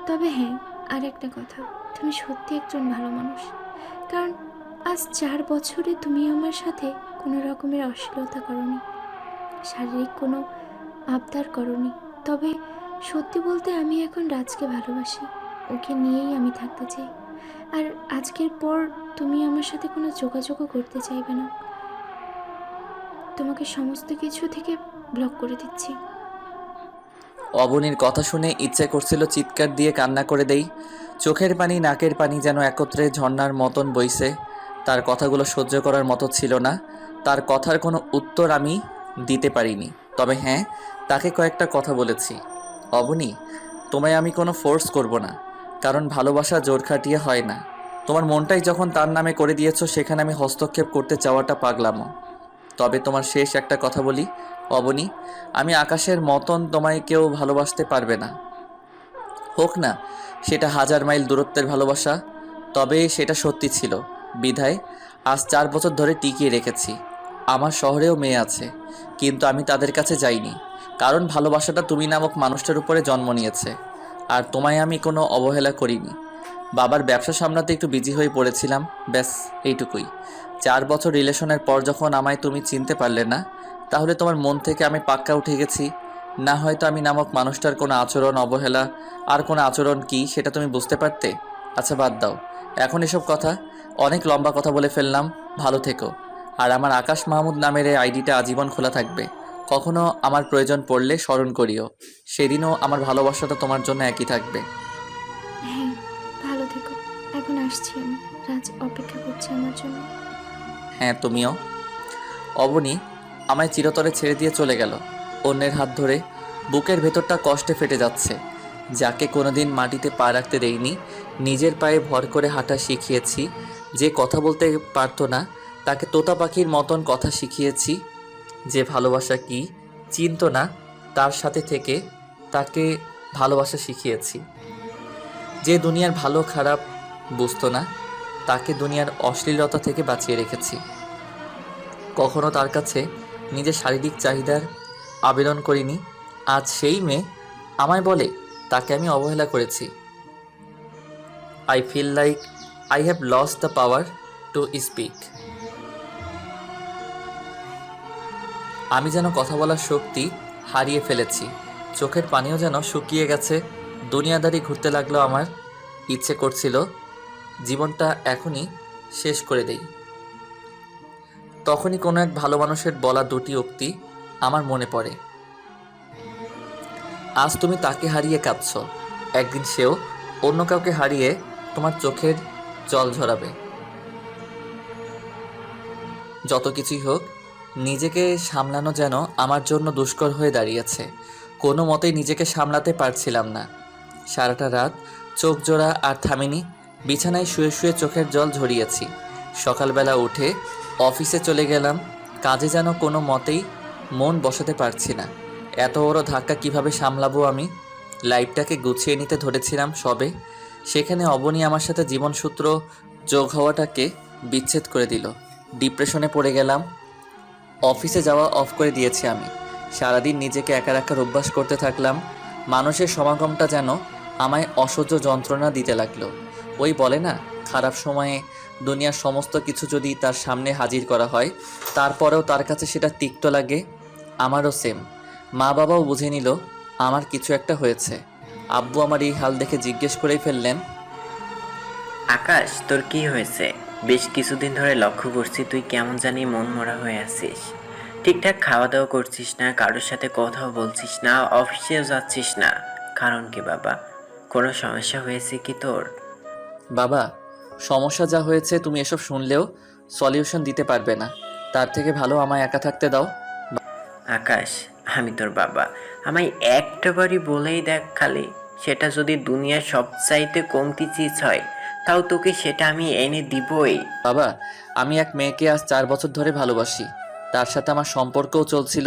তবে হ্যাঁ, আর একটা কথা, তুমি সত্যি একজন ভালো মানুষ। কারণ আজ 4 বছরে তুমি আমার সাথে কোনো রকমের অশ্লীলতা করোনি, শারীরিক কোনো আবদার করোনি। তবে সত্যি বলতে আমি এখন রাজকে ভালোবাসি। ওকে নিয়েই আমি থাকতে চাই। আর আজকের পর তুমি আমার সাথে কোনো যোগাযোগও করতে চাইবে না। তোমাকে সমস্ত কিছু থেকে ব্লক করে দিচ্ছি। অবনীর কথা শুনে ইচ্ছে করছিল চিৎকার দিয়ে কান্না করে দেই। চোখের পানি নাকের পানি যেন একত্রে ঝর্ণার মতন বইছে। তার কথাগুলো সহ্য করার মতো ছিল না। তার কথার কোনো উত্তর আমি দিতে পারিনি। তবে হ্যাঁ, তাকে কয়েকটা কথা বলেছি। অবনী, তোমায় আমি কোনো ফোর্স করব না, কারণ ভালোবাসা জোর খাটিয়ে হয় না। তোমার মনটাই যখন তার নামে করে দিয়েছো, সেখানে আমি হস্তক্ষেপ করতে চাওয়াটা পাগলামো। তবে তোমার শেষ একটা কথা বলি অবনী, আমি আকাশের মতন তোমায় কেউ ভালোবাসতে পারবে না। হোক না সেটা 1000 মাইল দূরত্বের ভালোবাসা, তবে সেটা সত্যি ছিল বিধায় আজ 4 বছর ধরে টিকিয়ে রেখেছি। আমার শহরেও মেয়ে আছে, কিন্তু আমি তাদের কাছে যাইনি, কারণ ভালোবাসাটা তুমি নামক মানুষটার উপরে জন্ম নিয়েছে। আর তোমায় আমি কোনো অবহেলা করিনি। বাবার ব্যবসা সামলাতে একটু বিজি হয়ে পড়েছিলাম, ব্যাস এইটুকুই। 4 বছর রিলেশনের পর যখন আমায় তুমি চিনতে পারলে না, তাহলে তোমার মন থেকে আমি পাক্কা উঠে গেছি। না হয়তো আমি নামক মানুষটার কোনো আচরণ, অবহেলা আর কোনো আচরণ কি সেটা তুমি বুঝতে পারতে। আচ্ছা বাদ দাও এখন এসব কথা, অনেক লম্বা কথা বলে ফেললাম। ভালো থেকো। আর আমার আকাশ মাহমুদ নামের এই আইডিটা আজীবন খোলা থাকবে। কখনো আমার প্রয়োজন পড়লে স্মরণ করিও। সেদিনও আমার ভালোবাসাটা তোমার জন্য একই থাকবে। হ্যাঁ, ভালো থেকো। এখন আসছি আমি, রাজ অপেক্ষা করছে আমার জন্য। হ্যাঁ তুমিও। অবনী আমায় চিরতরে ছেড়ে দিয়ে চলে গেল। অন্যের হাত ধরে বুকের ভেতরটা কষ্টে ফেটে যাচ্ছে। যাকে কোনোদিন মাটিতে পা রাখতে দেইনি, নিজের পায়ে ভর করে হাঁটা শিখিয়েছি, যে কথা বলতে পারতো না তাকে তোতা পাখির মতন কথা শিখিয়েছি, যে ভালোবাসা কি চিনতো না তার সাথে থেকে তাকে ভালোবাসা শিখিয়েছি, যে দুনিয়ার ভালো খারাপ বুঝতো না তাকে দুনিয়ার অশ্লীলতা থেকে বাঁচিয়ে রেখেছি। কখনো তার কাছে নিজের শারীরিক চাহিদার আবেদন করিনি। আজ সেই মেয়ে আমায় বলে তাকে আমি অবহেলা করেছি। I feel like I have lost the power to speak. আমি যেন কথা বলার শক্তি হারিয়ে ফেলেছি। চোখের পানিও যেন শুকিয়ে গেছে। দুনিয়াদারি ঘুরতে লাগলো আমার। ইচ্ছে করছিল জীবনটা এখনই শেষ করে দেই। তখনই কোনো এক ভালো মানুষের বলা দুটি উক্তি আমার মনে পড়ে। আজ তুমি তাকে হারিয়ে কাঁদছ, একদিন সেও অন্য কাউকে হারিয়ে তোমার চোখের জল ঝরাবে। যত কিছুই হোক, নিজেকে সামলানো যেন আমার জন্য দুষ্কর হয়ে দাঁড়িয়েছে। কোনো মতেই নিজেকে সামলাতে পারছিলাম না। সারাটা রাত চোখ জোড়া আর থামিনি। বিছানায় শুয়ে শুয়ে চোখের জল ঝরিয়েছি। সকালবেলা উঠে অফিসে চলে গেলাম। কাজে যেন কোনো মতেই মন বসাতে পারছি না। এত বড় ধাক্কা কিভাবে সামলাবো আমি? লাইফটাকে গুছিয়ে নিতে ধরেছিলাম সবে, সেখানে অবনী আমার সাথে জীবনসূত্র যোগ হওয়াটাকে বিচ্ছেদ করে দিল। ডিপ্রেশনে পড়ে গেলাম। অফিসে যাওয়া অফ করে দিয়েছি আমি। সারাদিন নিজেকে একা রাখার অভ্যাস করতে থাকলাম। মানুষের সমাগমটা যেন আমায় অসহ্য যন্ত্রণা দিতে লাগলো। ওই বলে না, খারাপ সময়ে দুনিয়ার সমস্ত কিছু যদি তার সামনে হাজির করা হয়, তারপরেও তার কাছে সেটা তিক্ত লাগে। আমারও সেম। মা বাবাও বুঝে নিল আমার কিছু একটা হয়েছে। আব্বু আমার এই হাল দেখে জিজ্ঞেস করেই ফেললেন, আকাশ, তোর কি হয়েছে? বেশ কিছুদিন ধরে লক্ষ্য করছি তুই কেমন জানি মন মরা হয়ে আছিস। ঠিকঠাক খাওয়া দাওয়া করছিস না, কারোর সাথে কথাও বলছিস না, অফিসেও যাচ্ছিস না। কারণ কি বাবা? কোনো সমস্যা হয়েছে কি তোর? বাবা, সমস্যা যা হয়েছে তুমি এসব শুনলেও সলিউশন দিতে পারবে না। তার থেকে ভালো আমায় একা থাকতে দাও। আকাশ, আমি তোর বাবা, আমায় একটা বারই বলেই দেখ খালি। সেটা যদি দুনিয়ার সবচাইতে কমতি চিজ হয়, তাও তোকে সেটা আমি এনে দিবই। বাবা, আমি এক মেয়েকে আজ 4 বছর ধরে ভালোবাসি। তার সাথে আমার সম্পর্কও চলছিল,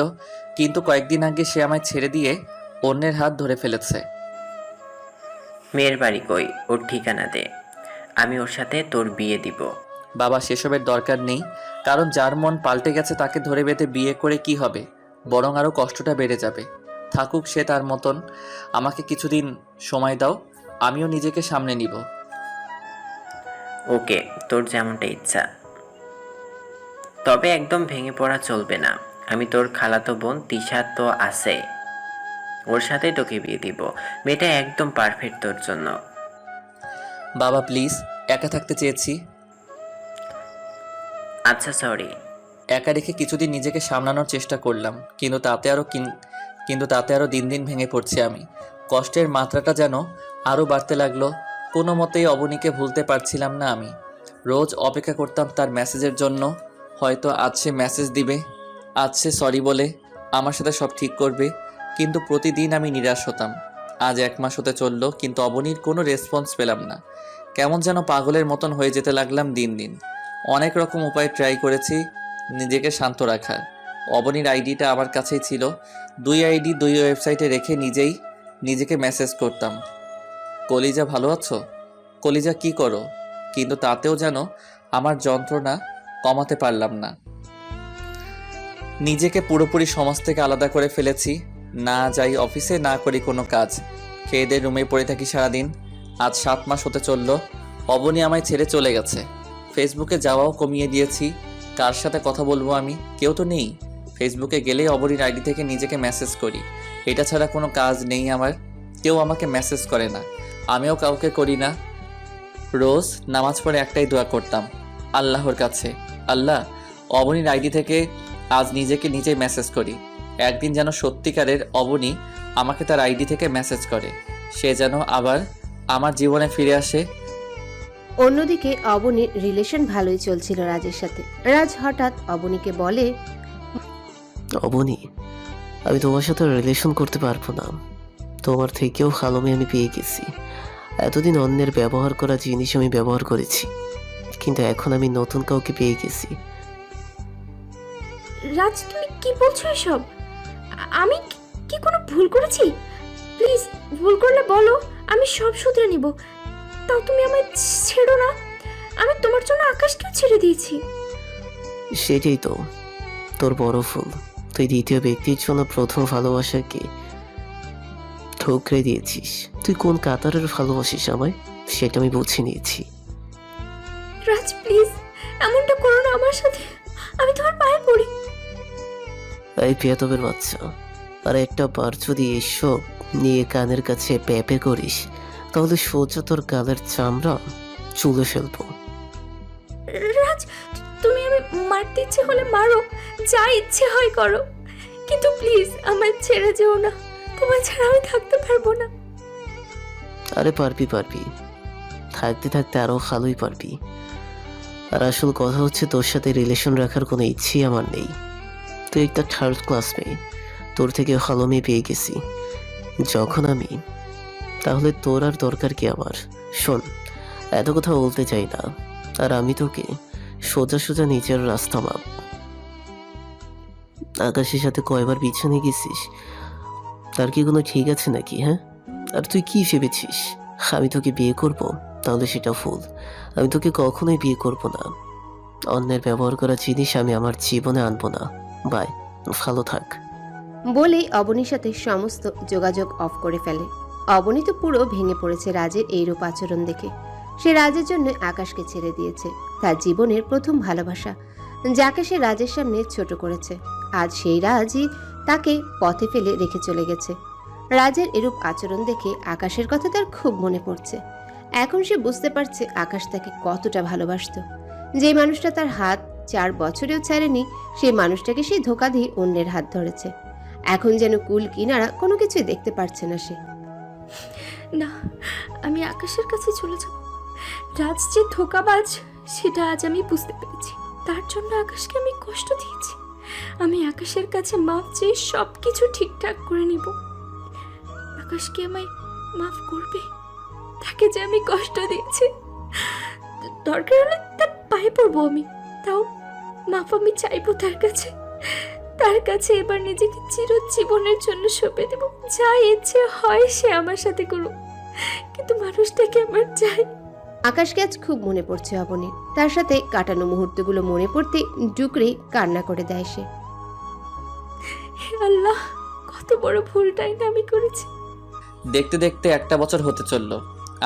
কিন্তু কয়েকদিন আগে সে আমায় ছেড়ে দিয়ে অন্যের হাত ধরে ফেলেছে। মেয়ের বাড়ি কই? ওর ঠিকানা দে, আমি ওর সাথে তোর বিয়ে দিব। বাবা, সেসবের দরকার নেই, কারণ যার মন পাল্টে গেছে তাকে ধরে বেঁধে বিয়ে করে কি হবে? বরং আরও কষ্টটা বেড়ে যাবে। থাকুক সে তার মতন। আমাকে কিছুদিন সময় দাও, আমিও নিজেকে সামনে নিব। ওকে, তোর যেমনটা ইচ্ছা, তবে একদম ভেঙে পড়া চলবে না। আমি তোর খালাতো বোন তিশা তো আছে, ওর সাথেই তোকে বিয়ে দিব। মেয়েটা একদম পারফেক্ট তোর জন্য। বাবা প্লিজ, একা থাকতে চেয়েছি। আচ্ছা সরি। একা রেখে কিছুদিন নিজেকে সামলানোর চেষ্টা করলাম, কিন্তু তাতে আরও দিন দিন ভেঙে পড়ছি আমি। কষ্টের মাত্রাটা যেন আরও বাড়তে লাগলো। কোনো মতেই অবনীকে ভুলতে পারছিলাম না আমি। রোজ অপেক্ষা করতাম তার মেসেজের জন্য। হয়তো আজ সে মেসেজ দিবে, আজ সে সরি বলে আমার সাথে সব ঠিক করবে, কিন্তু প্রতিদিন আমি নিরাশ হতাম। আজ 1 মাস হতে চললো, কিন্তু অবনীর কোনো রেসপন্স পেলাম না। কেমন যেন পাগলের মতন হয়ে যেতে লাগলাম দিন দিন। অনেক রকম উপায় ট্রাই করেছি নিজেকে শান্ত রাখার। অবনীর আইডিটা আমার কাছেই ছিল। 2 আইডি 2 ওয়েবসাইটে রেখে নিজেকে মেসেজ করতাম, কলিজা ভালো আছো, কলিজা কি করো, কিন্তু তাতেও যেন আমার যন্ত্রণা কমাতে পারলাম না। নিজেকে পুরোপুরি সমাজ থেকে আলাদা করে ফেলেছি। না যাই অফিসে, না করি কোনো কাজ, খেয়ে দিয়ে রুমে পড়ে থাকি সারাদিন। আজ 7 মাস হতে চলল অবনী আমায় ছেড়ে চলে গেছে। ফেসবুকে যাওয়াও কমিয়ে দিয়েছি। কার সাথে কথা বলবো আমি? কেউ তো নেই। ফেসবুকে গেলেই অবনীর আইডি থেকে নিজেকে মেসেজ করি। এটা ছাড়া কোনো কাজ নেই আমার। কেউ আমাকে মেসেজ করে না, আমিও কাউকে করি না। রোজ নামাজ পড়ে একটাই দোয়া করতাম আল্লাহর কাছে, আল্লাহ অবনীর আইডি থেকে আজ নিজেকে নিজেই মেসেজ করি। একদিন যেন সত্যিকারের অবনী আমাকে তার আইডি থেকে মেসেজ করে, সে যেন আবার আমার জীবনে ফিরে আসে। অন্যদিকে অবনীর রিলেশন ভালোই চলছিল রাজের সাথে। রাজ হঠাৎ অবনীকে বলে, অবনী, আমি তোমার সাথে রিলেশন করতে পারবো না। তোমার থেকেও ভালো মেয়ে আমি পেয়ে গেছি। এতদিন অন্যের ব্যবহার করা জিনিস আমি ব্যবহার করেছি, কিন্তু এখন আমি নতুন কাউকে পেয়ে গেছি। রাজ, তুমি কি বলছো এসব? আমি কি কোনো ভুল করেছি? প্লিজ, ভুল করলে বলো, আমি সব শুধরে নিব। তাও তুমি আমায় ছেড়ো না। আমি তোমার জন্য আকাশকেও ছেড়ে দিয়েছি। সেটাই তো তোর বড় ভুল। তুই দ্বিতীয় ব্যক্তির জন্য প্রথম ভালোবাসাকে ঠুকরে দিয়েছিস। তুই কোন কাতারের ভালোবাসিস আমায় সেটা আমি বুঝে নিয়েছি। রাজ, প্লিজ এমনটা করো না আমার সাথে। আমি তোমার পায়ে পড়ি। এই পেয়াতবের বাচ্চা, আর একটা বার যদি এসব নিয়ে কানের কাছে প্যাপে করিস তাহলে সোজা তোর গালের চামড়া চুলে ফেলবো। রাজ, তুমি আমি মারতে ইচ্ছে হলে মারো, যা ইচ্ছে হয় করো, কিন্তু প্লিজ আমায় ছেড়ে যেও না। তোমায় ছাড়া আমি থাকতে পারবো না। আরে পারবি পারবি, থাকতে থাকতে আরো ভালোই পারবি। আর আসল কথা হচ্ছে তোর সাথে রিলেশন রাখার কোনো ইচ্ছেই আমার নেই। তুই একটা থার্ড ক্লাস মেয়ে, তোর থেকে ভালো মেয়ে পেয়ে গেছি যখন আমি, তাহলে তোর আর দরকার কি আমার? শোন, এত কথা বলতে চাই না, আর আমি তোকে সোজা সোজা নিজের রাস্তা মাপ। আকাশের সাথে কয়বার বিছানে গেছিস, তার কি কোনো ঠিক আছে নাকি? হ্যাঁ, আর তুই কি ভেবেছিস আমি তোকে বিয়ে করব? তাহলে সেটা ভুল। আমি তোকে কখনোই বিয়ে করব না। অন্যের ব্যবহার করা জিনিস আমি আমার জীবনে আনবো না। বাই, ভালো থাক। বলেই অবনীর সাথে সমস্ত যোগাযোগ অফ করে ফেলে। অবনী তো পুরো ভেঙে পড়েছে রাজের এইরূপ আচরণ দেখে। সে রাজের জন্য আকাশকে ছেড়ে দিয়েছে, তার জীবনের প্রথম ভালোবাসা, যাকে সে রাজের সামনে ছোট করেছে। আজ সেই রাজই তাকে পথে ফেলে রেখে চলে গেছে। রাজের এরূপ আচরণ দেখে আকাশের কথা তার খুব মনে পড়ছে। এখন সে বুঝতে পারছে আকাশ তাকে কতটা ভালোবাসতো। যে মানুষটা তার হাত 4 বছরেও ছাড়েনি, সেই মানুষটাকে সে ধোঁকা দিয়ে অন্যের হাত ধরেছে। এখন যেন কুল কিনারা কোনো কিছুই দেখতে পারছে না সে। না, আমি আকাশের কাছে চলে যাব। রাজ যে ধোঁকাবাজ সেটা আজ আমি বুঝতে পেরেছি। তার জন্য আকাশকে আমি কষ্ট দিয়েছি। আমি আকাশের কাছে মাফ চেয়ে সব কিছু ঠিকঠাক করে নিব। আকাশকে আমায় মাফ করবে? তাকে যে আমি কষ্ট দিয়েছি, দরকার হলে তার পায়ে পড়বো আমি, তাও মাফ আমি চাইবো তার কাছে। তার কাছে এবার নিজেকে চিরজীবনের জন্য সঁপে দেব। যা ইচ্ছে হয় সে আমার সাথে করুক, কিন্তু মানুষটাকে আমার চাই। আকাশকে আজ খুব মনে পড়ছে অবনীর। তার সাথে কাটানো মুহূর্তগুলো মনে পড়তে ডুকরে কান্না করে দেয় সে। হে আল্লাহ, কত বড় ভুলটাই না আমি করেছি। দেখতে দেখতে 1টা বছর হতে চলল।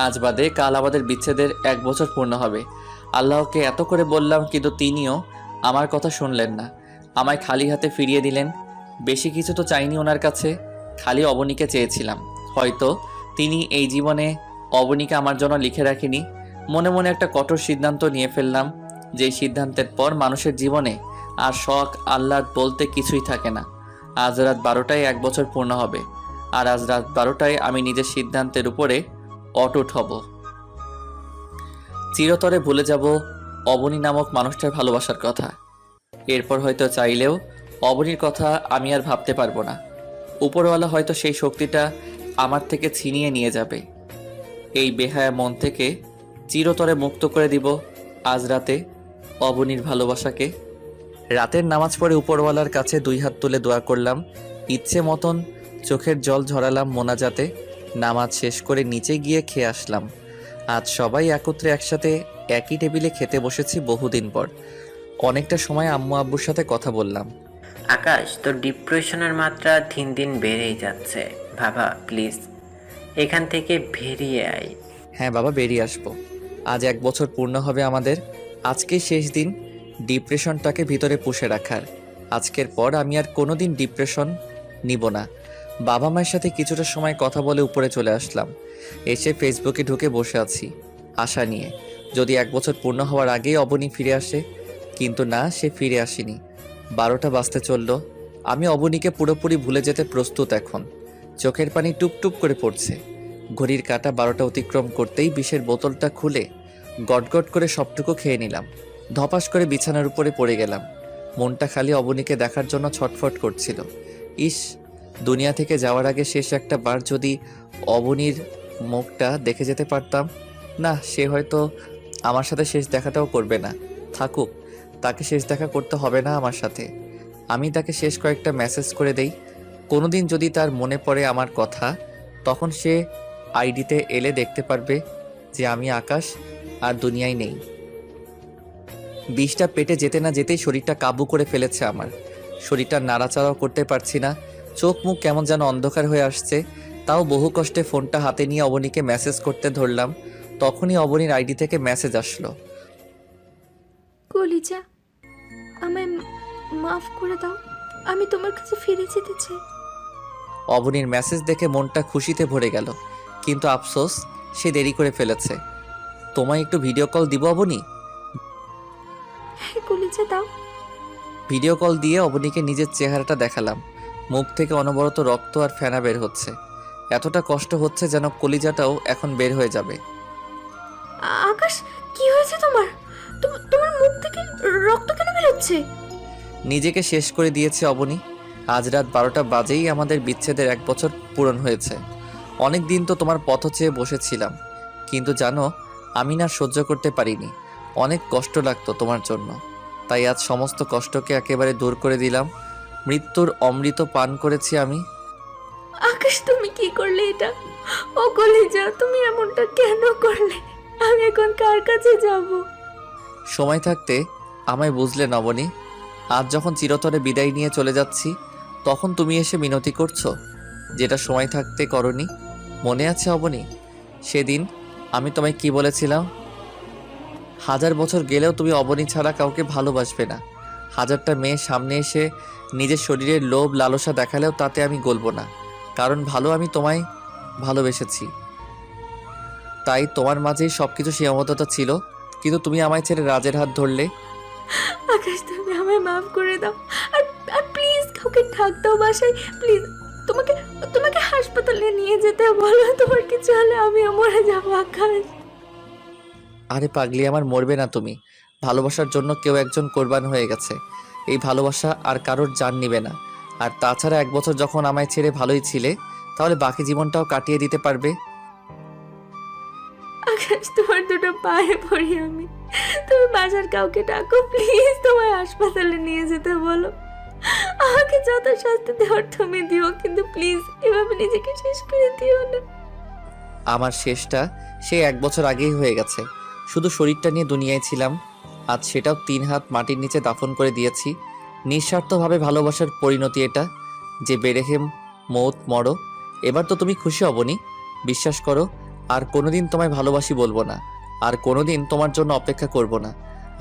আজ বাদে কাল আমাদের বিচ্ছেদের 1 বছর পূর্ণ হবে। আল্লাহকে এত করে বললাম, কিন্তু তিনিও আমার কথা শুনলেন না। আমায় খালি হাতে ফিরিয়ে দিলেন। বেশি কিছু তো চাইনি ওনার কাছে, খালি অবনীকে চেয়েছিলাম। হয়তো তিনি এই জীবনে অবনীকে আমার জন্য লিখে রাখেনি। মনে মনে একটা কঠোর সিদ্ধান্ত নিয়ে ফেললাম, যেই সিদ্ধান্তের পর মানুষের জীবনে আর শখ আহ্লাদ বলতে কিছুই থাকে না। আজ রাত 12টায় 1 বছর পূর্ণ হবে, আর আজ রাত 12টায় আমি নিজের সিদ্ধান্তের উপরে অটুট হব। চিরতরে ভুলে যাব অবনী নামক মানুষটার ভালোবাসার কথা। এরপর হয়তো চাইলেও অবনীর কথা আমি আর ভাবতে পারবো না। উপরওয়ালা হয়তো সেই শক্তিটা আমার থেকে ছিনিয়ে নিয়ে যাবে। এই বেহায়া মন থেকে চিরতরে মুক্ত করে দিব আজ রাতে অবনীর ভালোবাসাকে। রাতের নামাজ পড়ে উপরওয়ালার কাছে 2 হাত তুলে দোয়া করলাম। ইচ্ছে মতন চোখের জল ঝরালাম মোনাজাতে। নামাজ শেষ করে নিচে গিয়ে খেয়ে আসলাম। আজ সবাই একত্রে একসাথে একই টেবিলে খেতে বসেছি বহুদিন পর। অনেকটা সময় আম্মু আব্বুর সাথে কথা বললাম। আকাশ, তোর ডিপ্রেশনের মাত্রা দিন দিন বেড়েই যাচ্ছে। বাবা প্লিজ এখান থেকে বেরিয়ে আয়। হ্যাঁ বাবা, বেরিয়ে আসবো। আজ 1 বছর পূর্ণ হবে আমাদের। আজকেই শেষ দিন ডিপ্রেশনটাকে ভিতরে পুষে রাখার। আজকের পর আমি আর কোনোদিন ডিপ্রেশন নিব না। বাবা মায়ের সাথে কিছুটা সময় কথা বলে উপরে চলে আসলাম। এসে ফেসবুকে ঢুকে বসে আছি আশা নিয়ে, যদি 1 বছর পূর্ণ হওয়ার আগেই অবনী ফিরে আসে। কিন্তু না, সে ফিরে আসেনি। 12টা বাজতে চলল। আমি অবনীকে পুরোপুরি ভুলে যেতে প্রস্তুত এখন। চোখের পানি টুপটুপ করে পড়ছে। ঘড়ির কাঁটা 12টা অতিক্রম করতেই বিষের বোতলটা খুলে গটগট করে সবটুকু খেয়ে নিলাম। ধপাস করে বিছানার উপরে পড়ে গেলাম। মনটা খালি অবনীকে দেখার জন্য ছটফট করছিল। ইস, দুনিয়া থেকে যাওয়ার আগে শেষ একটা বার যদি অবনীর মুখটা দেখে যেতে পারতাম। না, সে হয়তো আমার সাথে শেষ দেখাটাও করবে না। থাকুক, তাকে শেষ দেখা করতে হবে না আমার সাথে। আমি তাকে শেষ কয়েকটা মেসেজ করে দেই। কোনোদিন যদি তার মনে পড়ে আমার কথা, তখন সে আইডিতে এলে দেখতে পারবে যে আমি আকাশ আর দুনিয়ায় নেই। বিষটা পেটে যেতে না যেতেই শরীরটা কাবু করে ফেলেছে আমার। শরীরটা নাড়াচাড়াও করতে পারছি না। চোখ মুখ কেমন যেন অন্ধকার হয়ে আসছে। তাও বহু কষ্টে ফোনটা হাতে নিয়ে অবনীকে মেসেজ করতে ধরলাম। তখনই অবনীর আইডি থেকে মেসেজ আসলো। কলিজা, আমায় মাফ করে দাও, আমি তোমার কাছে ফিরে যেতে চাই। অবনীর মেসেজ দেখে মনটা খুশিতে ভরে গেল, কিন্তু আফসোস সে দেরি করে ফেলেছে। তোমায় একটু ভিডিও কল দিব অবনী? হ্যাঁ কলিজা, দাও। ভিডিও কল দিয়ে অবনীকে নিজের চেহারাটা দেখালাম। মুখ থেকে অনবরত রক্ত আর ফেনা বের হচ্ছে। এতটা কষ্ট হচ্ছে যেন কলিজাটাও এখন বের হয়ে যাবে। আকাশ, কি হয়েছে তোমার? তোমার মুখ থেকে রক্ত কেন বেরোচ্ছে? নিজেকে শেষ করে দিয়েছে অবনী। আজ রাত 12টা বাজেই আমাদের বিচ্ছেদের 1 বছর পূরণ হয়েছে। অনেক দিন তো তোমার পথ চেয়ে বসেছিলাম, কিন্তু জানো আমি না সহ্য করতে পারিনি। অনেক কষ্ট লাগতো তোমার জন্য, তাই আজ সমস্ত কষ্টকে একেবারে দূর করে দিলাম। মৃত্যুর অমৃত পান করেছি আমি। আকাশ, তুমি কি করলে এটা? ও কলিজা, তুমি এমনটা কেন করলে? আমি এখন কার কাছে যাব? সময় থাকতে আমায় বুঝলে নবনী। আজ যখন চিরতরে বিদায় নিয়ে চলে যাচ্ছি, তখন তুমি এসে মিনতি করছো, যেটা সময় থাকতে করনি। মনে আছে অবনী, সেদিন আমি তোমায় কি বলেছিলাম? 1000 বছর গেলেও তুমি অবনী ছাড়া কাউকে ভালোবাসবে না। 1000টা মেয়ে সামনে এসে নিজের শরীরের লোভ লালসা দেখালেও তাতে আমি গলবো না, কারণ আমি তোমায় ভালোবেসেছি। তাই তোমার মাঝেই সবকিছু সীমাবদ্ধতা ছিল, কিন্তু তুমি আমায় ছেড়ে রাজের হাত ধরলে। আকাশ, তুমি আমায় মাফ করে দাও। আর আর প্লিজ কাউকে ঠাক দাও বাসায়, প্লিজ। তোমাকে হাসপাতালে নিয়ে যেতে বলো। তোমার কিছু হলে আমিও মরে যাবো আকাশ। আরে পাগলি, আমার মরবে না তুমি। ভালোবাসার জন্য কেউ একজন কোরবান হয়ে গেছে। এই ভালোবাসা আর কারোর জান নিবে না। আর তাছাড়া 1 বছর যখন আমায় ছেড়ে ভালোই ছিলে, তাহলে বাকি জীবনটাও কাটিয়ে দিতে পারবে। আকাশ, তোমার দুটো পায়ে পড়ি আমি। তুমি বাসার কাউকে ডাকো, প্লিজ। তোমায় হাসপাতালে নিয়ে যেতে বলো। আমাকে যত শাস্তি দেওয়ার তুমি দিও, কিন্তু প্লিজ এভাবে নিজেকে শেষ করে দিও না। আমার শেষটা সে 1 বছর আগেই হয়ে গেছে। শুধু শরীরটা নিয়ে দুনিয়ায় ছিলাম। আজ সেটাও 3 হাত মাটির নিচে দাফন করে দিয়েছি। নিঃস্বার্থভাবে ভালোবাসার পরিণতি এটা, যে বেরেহেম মৌত মরো। এবার তো তুমি খুশি হবনি? বিশ্বাস করো, আর কোনোদিন তোমায় ভালোবাসি বলবো না। আর কোনোদিন তোমার জন্য অপেক্ষা করব না।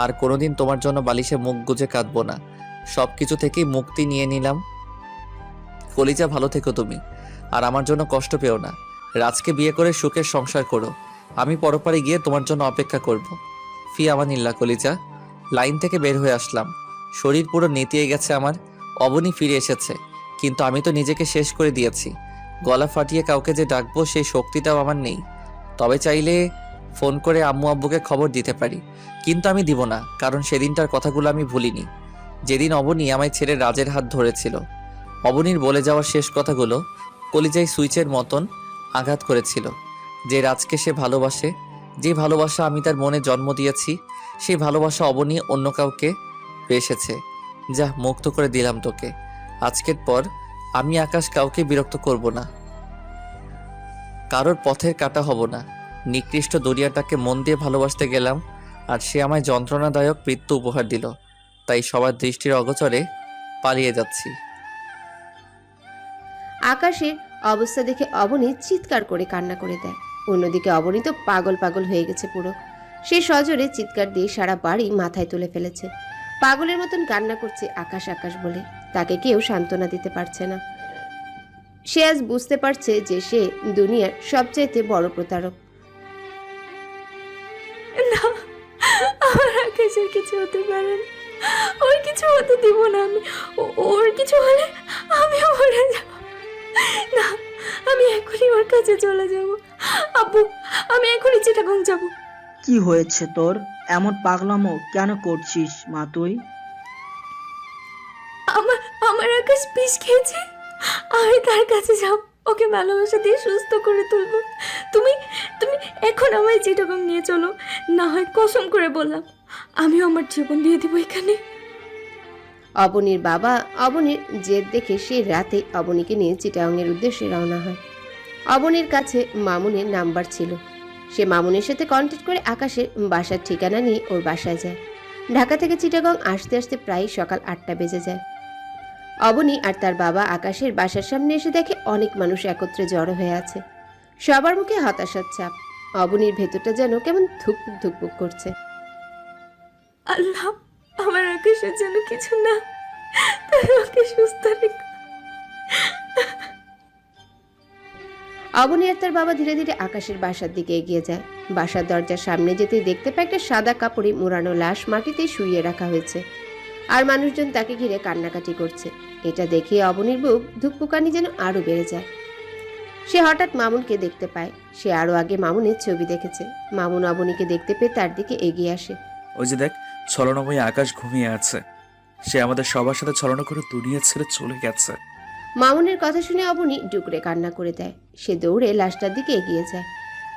আর কোনোদিন তোমার জন্য বালিশে মুখ গুজে কাঁদবো না। সব কিছু থেকেই মুক্তি নিয়ে নিলাম। কলিজা, ভালো থেকো তুমি। আর আমার জন্য কষ্ট পেও না। রাজকে বিয়ে করে সুখের সংসার করো। আমি পরপারে গিয়ে তোমার জন্য অপেক্ষা করব। ফি আমানিল্লাহ কলিজা। লাইন থেকে বের হয়ে আসলাম। শরীর পুরো নেতিয়ে গেছে আমার। অবনী ফিরে এসেছে, কিন্তু আমি তো নিজেকে শেষ করে দিয়েছি। গলা ফাটিয়ে কাউকে যে ডাকবো সেই শক্তিটাও আমার নেই। তবে চাইলে ফোন করে আম্মু আব্বুকে খবর দিতে পারি, কিন্তু আমি দিব না, কারণ সেদিনটার কথাগুলো আমি ভুলিনি, যেদিন অবনী আমায় ছেড়ে রাজের হাত ধরেছিল। অবনীর বলে যাওয়ার শেষ কথাগুলো কলিজায় সুইচের মতন আঘাত করেছিল। যে রাজকে সে ভালোবাসে, যে ভালোবাসা আমি তার মনে জন্ম দিয়েছি, সেই ভালোবাসা অবনী অন্য কাউকে বেসেছে। যা, মুক্ত করে দিলাম তোকে। আজকের পর আমি আকাশ কাউকে বিরক্ত করব না, কারোর পথের কাটা হব না। নিকৃষ্ট দরিয়াটাকে মন দিয়ে ভালোবাসতে গেলাম, আর সে আমায় যন্ত্রণাদায়ক মৃত্যু উপহার দিল। তাই সবার দৃষ্টির অগোচরে পালিয়ে যাচ্ছি। আকাশের অবস্থা দেখে অবনী চিৎকার করে কান্না করে দেয়। অন্যদিকে অবনী তো পাগল পাগল হয়ে গেছে পুরো। সে সজোরে চিৎকার দিয়ে সারা বাড়ি মাথায় তুলে ফেলেছে। পাগলের মতন কান্না করছে আকাশ আকাশ বলে। তাকে কেউ সান্ত্বনা দিতে পারছে না। সে আজ বুঝতে পারছে যে সে দুনিয়ার সবচাইতে বড় প্রতারক। না, আমার আকাশের কিছু হতে পারে না। ওর কিছু হতে দিব না আমি। ওর কিছু হলে আমিও মরে যাব। না, আমি এখনই ওর কাছে চলে যাব। আব্বু, আমি এখনই চিটাগং যাব। কি হয়েছে তোর? এমন পাগলামো কেন করছিস মা তুই? আমার আকাশ বিষ খেয়েছে। আমি তার কাছে যাব, ওকে ভালোবাসা দিয়ে সুস্থ করে তুলব। তুমি তুমি এখন আমায় চিটাগং নিয়ে চলো, না হয় কসম করে বললাম আমিও আমার জীবন দিয়ে দেবো এখানে। অবনীর বাবা অবনীর জেদ দেখে সে রাতে অবনীকে নিয়ে চিটাগংয়ের উদ্দেশ্যে রওনা হয়। অবনীর কাছে মামুনের নাম্বার ছিল। সে মামুনের সাথে কন্ট্যাক্ট করে আকাশের বাসার ঠিকানা নিয়ে ওর বাসায় যায়। ঢাকা থেকে চিটাগং আসতে আসতে প্রায় সকাল 8টা বেজে যায়। অবনী আর তার বাবা আকাশের বাসার সামনে এসে দেখে অনেক মানুষ একত্রে জড়ো হয়ে আছে। সবার মুখে হতাশার ছাপ। অবনীর ভেতরটা যেন কেমন ধুকপুক ধুকপুক করছে। আল্লাহ, আমার আকাশের যেন কিছু না, তুমি ওকে সুস্থ রেখো। অবনী আর তার বাবা ধীরে ধীরে আকাশের বাসার দিকে এগিয়ে যায়। বাসার দরজার সামনে যেতে দেখতে পায় একটা সাদা কাপড়ে মোড়ানো লাশ মাটিতে শুইয়ে রাখা হয়েছে, আর মানুষজন তাকে ঘিরে কান্নাকাটি করছে। এটা দেখে অবনীর বুক ধুকপুকানি যেন আরো বেড়ে যায়। সে হঠাৎ মামুনকে দেখতে পায়। সে আরো আগে মামুনের ছবি দেখেছে। মামুন অবনীকে দেখতে পেয়ে তার দিকে এগিয়ে আসে। ওই যে দেখ, ছলনাময়ী আকাশ ঘুমিয়ে আছে। সে আমাদের সবার সাথে ছলনা করে দুনিয়া ছেড়ে চলে গেছে। মামুনের কথা শুনে অবনী ডুকরে কান্না করে দেয়। সে দৌড়ে লাশটার দিকে এগিয়ে যায়।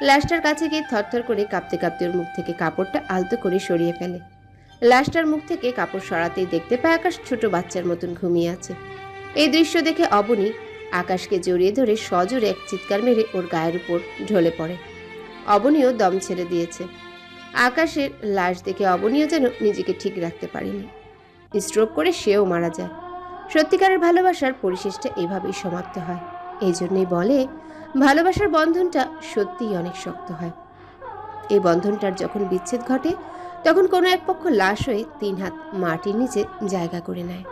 লাশটার কাছে গিয়ে থরথর করে কাঁপতে কাঁপতে ওর মুখ থেকে কাপড়টা আলতো করে সরিয়ে ফেলে। লাশটার মুখ থেকে কাপড় সরাতেই দেখতে পায় আকাশ ছোট বাচ্চার মতন ঘুমিয়ে আছে। এই দৃশ্য দেখে অবনী আকাশকে জড়িয়ে ধরে সজোরে এক চিৎকার মেরে ওর গায়ের উপর ঢলে পড়ে। অবনীও দম ছেড়ে দিয়েছে। আকাশের লাশ দেখে অবনীও যেন নিজেকে ঠিক রাখতে পারেনি। স্ট্রোক করে সেও মারা যায়। সত্যিকারের ভালোবাসার পরিশেষটা এভাবেই সমাপ্ত হয়। এই জন্যই বলে, ভালোবাসার বন্ধনটা সত্যিই অনেক শক্ত হয়। এই বন্ধনটার যখন বিচ্ছেদ ঘটে, তখন কোনো এক পক্ষ লাশ হয়ে 3 হাত মাটির নিচে জায়গা করে নেয়।